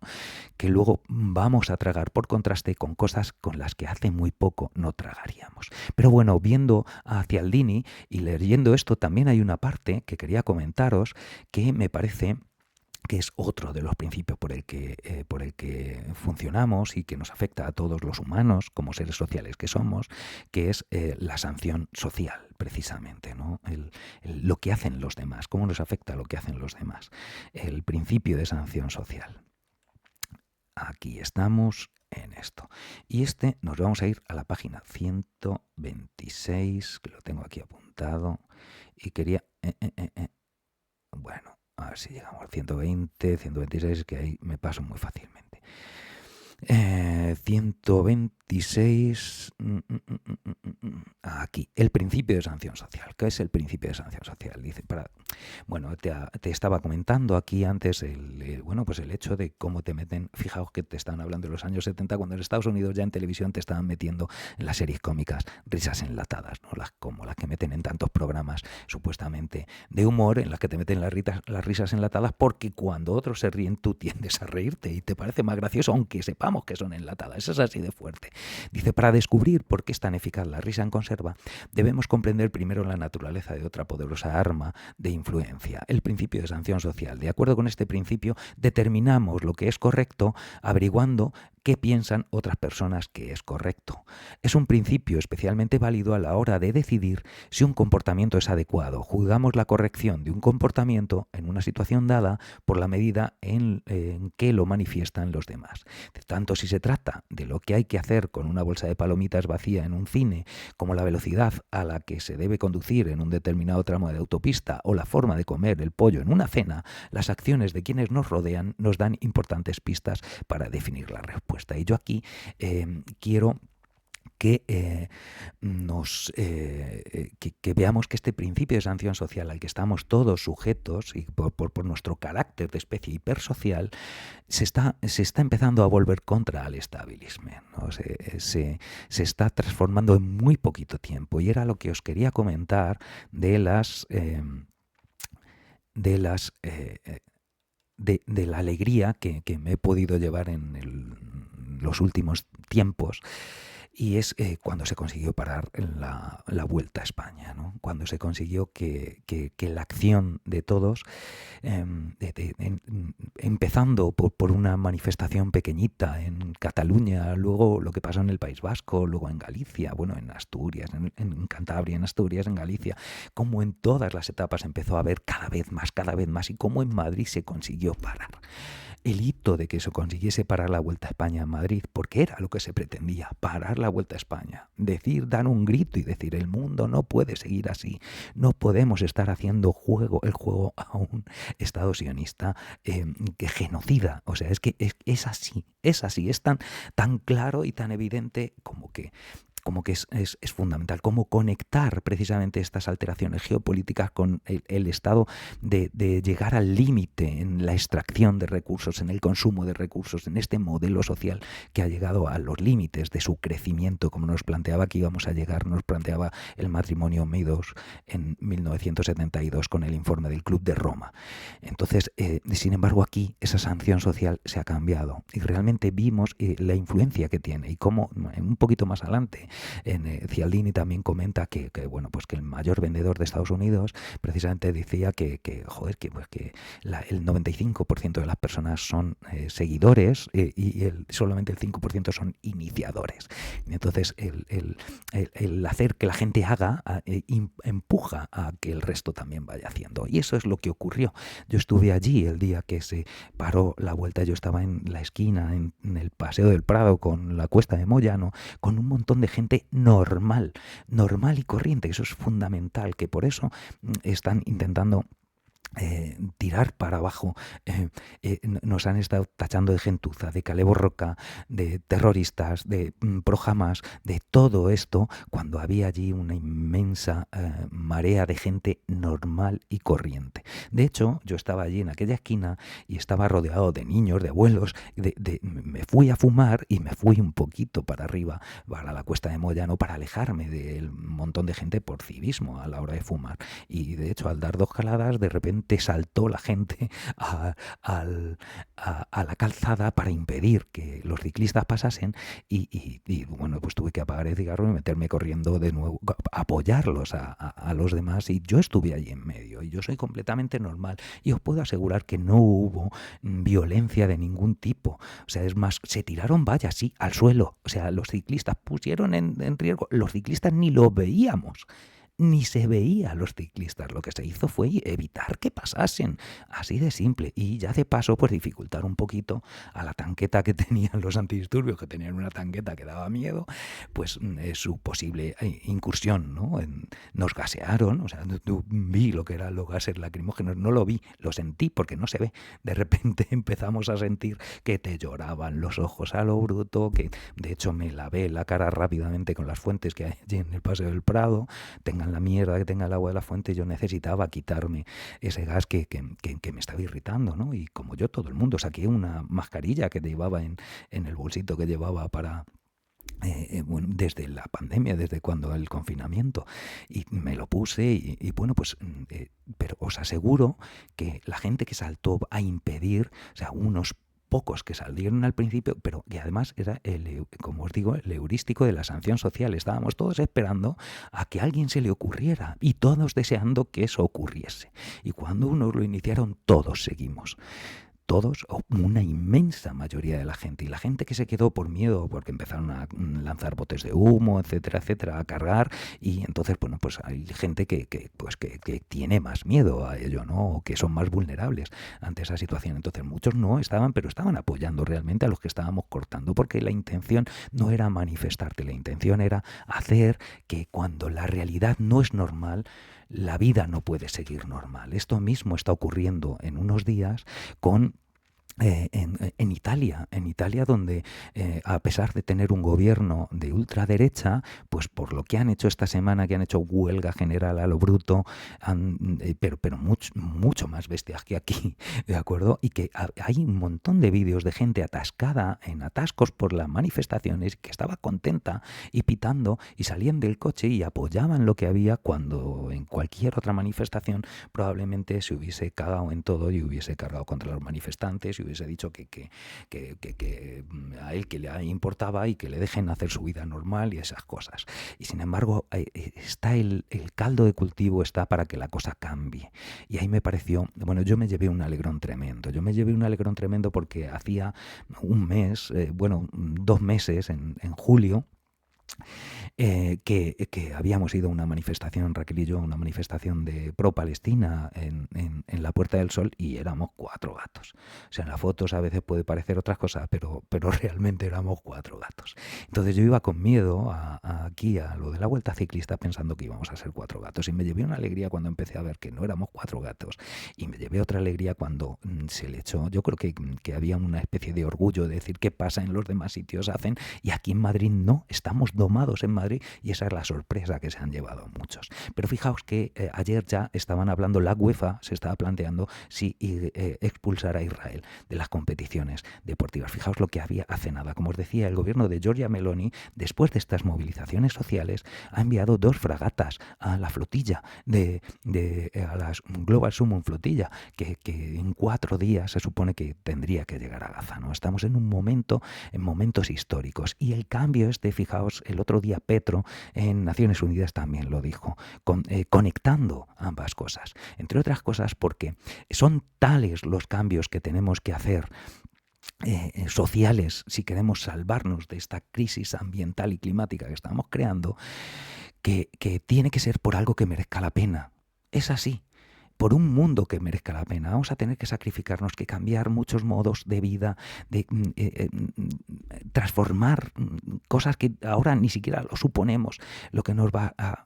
que luego vamos a tragar por contraste con cosas con las que hace muy poco no tragaríamos. Pero bueno, viendo a Cialdini y leyendo esto, también hay una parte que quería comentaros que me parece que es otro de los principios por el que funcionamos y que nos afecta a todos los humanos como seres sociales que somos, que es la sanción social, precisamente, ¿no? Lo que hacen los demás, cómo nos afecta lo que hacen los demás. El principio de sanción social. Aquí estamos en esto. Y nos vamos a ir a la página 126, que lo tengo aquí apuntado, y quería... Bueno, a ver si llegamos al 120, 126, que ahí me paso muy fácilmente. 126, aquí, el principio de sanción social. ¿Qué es el principio de sanción social? Dice, bueno, te estaba comentando aquí antes el hecho de cómo te meten, fijaos que te estaban hablando de los años 70, cuando en Estados Unidos ya en televisión te estaban metiendo en las series cómicas risas enlatadas, ¿no? Como las que meten en tantos programas supuestamente de humor, en las que te meten las risas enlatadas, porque cuando otros se ríen tú tiendes a reírte y te parece más gracioso, aunque sepamos que son enlatadas. Eso es así de fuerte. Dice, para descubrir por qué es tan eficaz la risa en conserva, debemos comprender primero la naturaleza de otra poderosa arma de influencia, el principio de sanción social. De acuerdo con este principio, determinamos lo que es correcto averiguando qué piensan otras personas que es correcto. Es un principio especialmente válido a la hora de decidir si un comportamiento es adecuado. Juzgamos la corrección de un comportamiento en una situación dada por la medida en que lo manifiestan los demás. Tanto si se trata de lo que hay que hacer con una bolsa de palomitas vacía en un cine, como la velocidad a la que se debe conducir en un determinado tramo de autopista o la forma de comer el pollo en una cena, las acciones de quienes nos rodean nos dan importantes pistas para definir la respuesta. Y yo aquí quiero que que veamos que este principio de sanción social al que estamos todos sujetos y por nuestro carácter de especie hipersocial se está empezando a volver contra el establishment, ¿no? Se está transformando en muy poquito tiempo, y era lo que os quería comentar de la alegría que me he podido llevar en los últimos tiempos. Y es cuando se consiguió parar la Vuelta a España, ¿no? Cuando se consiguió que la acción de todos, empezando por una manifestación pequeñita en Cataluña, luego lo que pasó en el País Vasco, luego en Galicia, bueno, en Asturias, en Cantabria, en Asturias, en Galicia, como en todas las etapas empezó a haber cada vez más, y cómo en Madrid se consiguió parar. El hito de que se consiguiese parar la Vuelta a España en Madrid, porque era lo que se pretendía, parar la Vuelta a España, dar un grito y decir, el mundo no puede seguir así, no podemos estar haciendo el juego a un Estado sionista que genocida. O sea, es que es así, es tan claro y tan evidente como que es fundamental, cómo conectar precisamente estas alteraciones geopolíticas con el estado de llegar al límite en la extracción de recursos, en el consumo de recursos, en este modelo social que ha llegado a los límites de su crecimiento, como nos planteaba que íbamos a llegar, nos planteaba el matrimonio Meadows en 1972 con el informe del Club de Roma. Entonces, sin embargo, aquí esa sanción social se ha cambiado y realmente vimos la influencia que tiene, y cómo un poquito más adelante Cialdini también comenta bueno, pues que el mayor vendedor de Estados Unidos precisamente decía joder, pues que el 95% de las personas son seguidores y solamente el 5% son iniciadores. Entonces, el hacer que la gente haga empuja a que el resto también vaya haciendo. Y eso es lo que ocurrió. Yo estuve allí el día que se paró la vuelta. Yo estaba en la esquina, en el Paseo del Prado, con la Cuesta de Moyano, con un montón de gente normal y corriente. Eso es fundamental, que por eso están intentando tirar para abajo. Nos han estado tachando de gentuza, de caleborroca, de terroristas, de pro-Hamas, de todo esto, cuando había allí una inmensa marea de gente normal y corriente. De hecho, yo estaba allí en aquella esquina y estaba rodeado de niños, de abuelos. Me fui a fumar y me fui un poquito para arriba, para la Cuesta de Moyano, para alejarme del montón de gente por civismo a la hora de fumar. Y de hecho, al dar 2 caladas, de repente saltó la gente a la calzada para impedir que los ciclistas pasasen y bueno, pues tuve que apagar el cigarro y meterme corriendo de nuevo, apoyarlos a los demás, y yo estuve allí en medio y yo soy completamente normal y os puedo asegurar que no hubo violencia de ningún tipo. O sea, es más, se tiraron vallas, sí, al suelo. O sea, los ciclistas pusieron en riesgo, los ciclistas ni lo veíamos. Ni se veía a los ciclistas. Lo que se hizo fue evitar que pasasen, así de simple, y ya de paso pues dificultar un poquito a la tanqueta que tenían los antidisturbios, que tenían una tanqueta que daba miedo, pues su posible incursión, ¿no? Nos gasearon. O sea, vi lo que eran los gases lacrimógenos, no lo vi, lo sentí porque no se ve. De repente empezamos a sentir que te lloraban los ojos a lo bruto, que de hecho me lavé la cara rápidamente con las fuentes que hay allí en el Paseo del Prado. Tengan la mierda que tenga el agua de la fuente, yo necesitaba quitarme ese gas que me estaba irritando, ¿no? Y como yo, todo el mundo, saqué una mascarilla que llevaba en el bolsito que llevaba para... bueno, desde la pandemia, desde cuando el confinamiento, y me lo puse y bueno, pues pero os aseguro que la gente que saltó a impedir, o sea, unos pocos que salieron al principio, pero que además era, como os digo, el heurístico de la sanción social. Estábamos todos esperando a que a alguien se le ocurriera y todos deseando que eso ocurriese. Y cuando unos lo iniciaron, todos seguimos. Todos, o una inmensa mayoría de la gente, y la gente que se quedó por miedo, porque empezaron a lanzar botes de humo, etcétera, etcétera, a cargar, y entonces, bueno, pues hay gente que tiene más miedo a ello, ¿no? O que son más vulnerables ante esa situación. Entonces muchos no estaban, pero estaban apoyando realmente a los que estábamos cortando, porque la intención no era manifestarte, la intención era hacer que cuando la realidad no es normal, la vida no puede seguir normal. Esto mismo está ocurriendo en unos días con en Italia, donde a pesar de tener un gobierno de ultraderecha, pues por lo que han hecho esta semana, que han hecho huelga general a lo bruto, pero mucho más bestias que aquí, ¿de acuerdo? Y que hay un montón de vídeos de gente atascada en atascos por las manifestaciones, que estaba contenta y pitando, y salían del coche y apoyaban lo que había, cuando en cualquier otra manifestación probablemente se hubiese cagado en todo y hubiese cargado contra los manifestantes y hubiese dicho que a él que le importaba y que le dejen hacer su vida normal y esas cosas. Y sin embargo, está el caldo de cultivo está para que la cosa cambie. Y ahí me pareció, bueno, yo me llevé un alegrón tremendo. Porque hacía un mes, 2 meses, en julio, que habíamos ido a una manifestación, Raquel y yo, una manifestación de pro-Palestina en la Puerta del Sol, y éramos 4 gatos. O sea, en las fotos a veces puede parecer otras cosas, pero realmente éramos 4 gatos. Entonces yo iba con miedo aquí a lo de la Vuelta Ciclista, pensando que íbamos a ser 4 gatos, y me llevé una alegría cuando empecé a ver que no éramos 4 gatos, y me llevé otra alegría cuando se le echó, yo creo que había una especie de orgullo de decir qué pasa en los demás sitios hacen, y aquí en Madrid no, estamos domados en Madrid, y esa es la sorpresa que se han llevado muchos. Pero fijaos que ayer ya estaban hablando, la UEFA se estaba planteando si expulsar a Israel de las competiciones deportivas. Fijaos lo que había hace nada. Como os decía, el gobierno de Giorgia Meloni, después de estas movilizaciones sociales, ha enviado 2 fragatas a la flotilla a la Global Summum Flotilla, que en 4 días se supone que tendría que llegar a Gaza, ¿no? Estamos en momentos históricos, y el cambio fijaos, el otro día Petro en Naciones Unidas también lo dijo, conectando ambas cosas. Entre otras cosas porque son tales los cambios que tenemos que hacer sociales si queremos salvarnos de esta crisis ambiental y climática que estamos creando, que tiene que ser por algo que merezca la pena. Es así. Por un mundo que merezca la pena. Vamos a tener que sacrificarnos, que cambiar muchos modos de vida, de transformar cosas que ahora ni siquiera lo suponemos, lo que nos va a...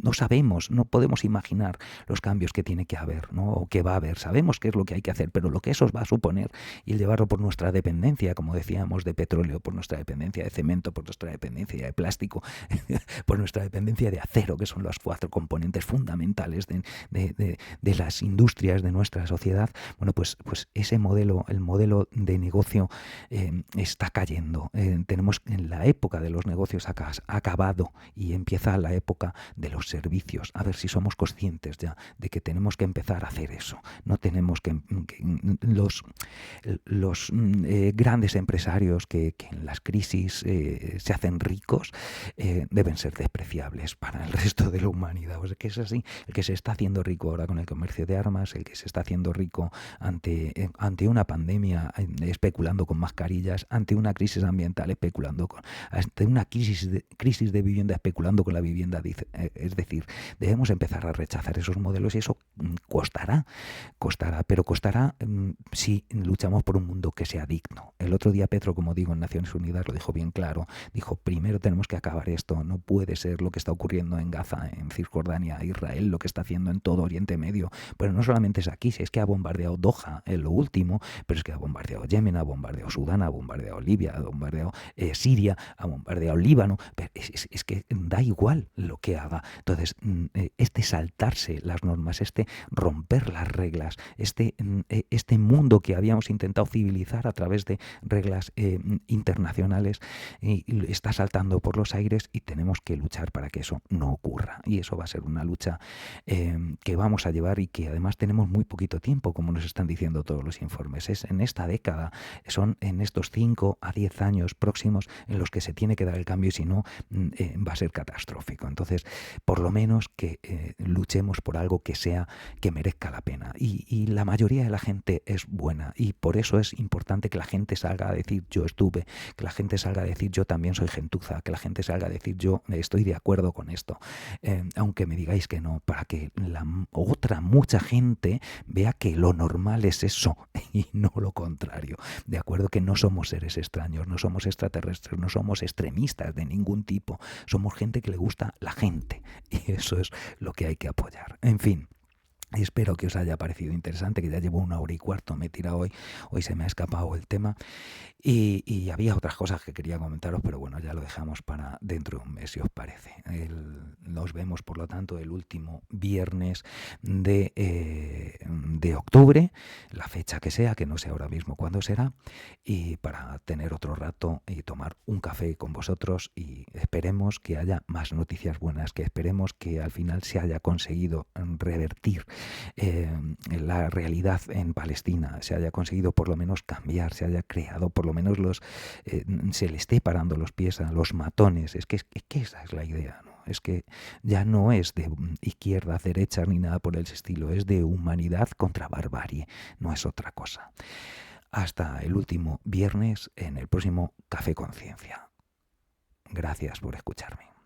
no sabemos, no podemos imaginar los cambios que tiene que haber, ¿no? O que va a haber. Sabemos qué es lo que hay que hacer, pero lo que eso va a suponer y el llevarlo por nuestra dependencia, como decíamos, de petróleo, por nuestra dependencia de cemento, por nuestra dependencia de plástico, por nuestra dependencia de acero, que son los 4 componentes fundamentales de las industrias de nuestra sociedad, bueno, pues ese modelo, el modelo de negocio está cayendo. Tenemos en la época de los negocios acabado y empieza la época de los servicios. A ver si somos conscientes ya de que tenemos que empezar a hacer eso. No tenemos que los grandes empresarios que en las crisis se hacen ricos deben ser despreciables para el resto de la humanidad. O sea, que es así. El que se está haciendo rico ahora con el comercio de armas, el que se está haciendo rico ante una pandemia especulando con mascarillas, ante una crisis ambiental ante una crisis de vivienda especulando con la vivienda. Es decir, debemos empezar a rechazar esos modelos y eso costará, pero costará si luchamos por un mundo que sea digno. El otro día Petro, como digo, en Naciones Unidas lo dijo bien claro, dijo, primero tenemos que acabar esto, no puede ser lo que está ocurriendo en Gaza, en Cisjordania, Israel, lo que está haciendo en todo Oriente Medio. Pero no solamente es aquí, si es que ha bombardeado Doha en lo último, pero es que ha bombardeado Yemen, ha bombardeado Sudán, ha bombardeado Libia, ha bombardeado Siria, ha bombardeado Líbano. Pero es que da igual lo que haga. Entonces, este saltarse las normas, este romper las reglas, este mundo que habíamos intentado civilizar a través de reglas internacionales, está saltando por los aires y tenemos que luchar para que eso no ocurra. Y eso va a ser una lucha que vamos a llevar y que además tenemos muy poquito tiempo, como nos están diciendo todos los informes. Es en esta década, son en estos 5 a 10 años próximos en los que se tiene que dar el cambio y si no va a ser catastrófico. Entonces, por lo menos que luchemos por algo que merezca la pena. Y la mayoría de la gente es buena y por eso es importante que la gente salga a decir yo estuve, que la gente salga a decir yo también soy gentuza, que la gente salga a decir yo estoy de acuerdo con esto, aunque me digáis que no, para que mucha gente vea que lo normal es eso y no lo contrario. De acuerdo, que no somos seres extraños, no somos extraterrestres, no somos extremistas de ningún tipo, somos gente que le gusta la gente y eso es lo que hay que apoyar. En fin. Espero que os haya parecido interesante, que ya llevo 1 hora y cuarto, me he tirado hoy se me ha escapado el tema y había otras cosas que quería comentaros, pero bueno, ya lo dejamos para dentro de un mes, si os parece. Nos vemos, por lo tanto, el último viernes de octubre, la fecha que sea, que no sé ahora mismo cuándo será, y para tener otro rato y tomar un café con vosotros y esperemos que haya más noticias buenas, que esperemos que al final se haya conseguido revertir la realidad en Palestina, se haya conseguido por lo menos cambiar, se haya creado por lo menos se le esté parando los pies a los matones. Es que esa es la idea, ¿no? Es que ya no es de izquierda, derecha ni nada por el estilo, es de humanidad contra barbarie, no es otra cosa. Hasta el último viernes en el próximo Café Conciencia. Gracias por escucharme.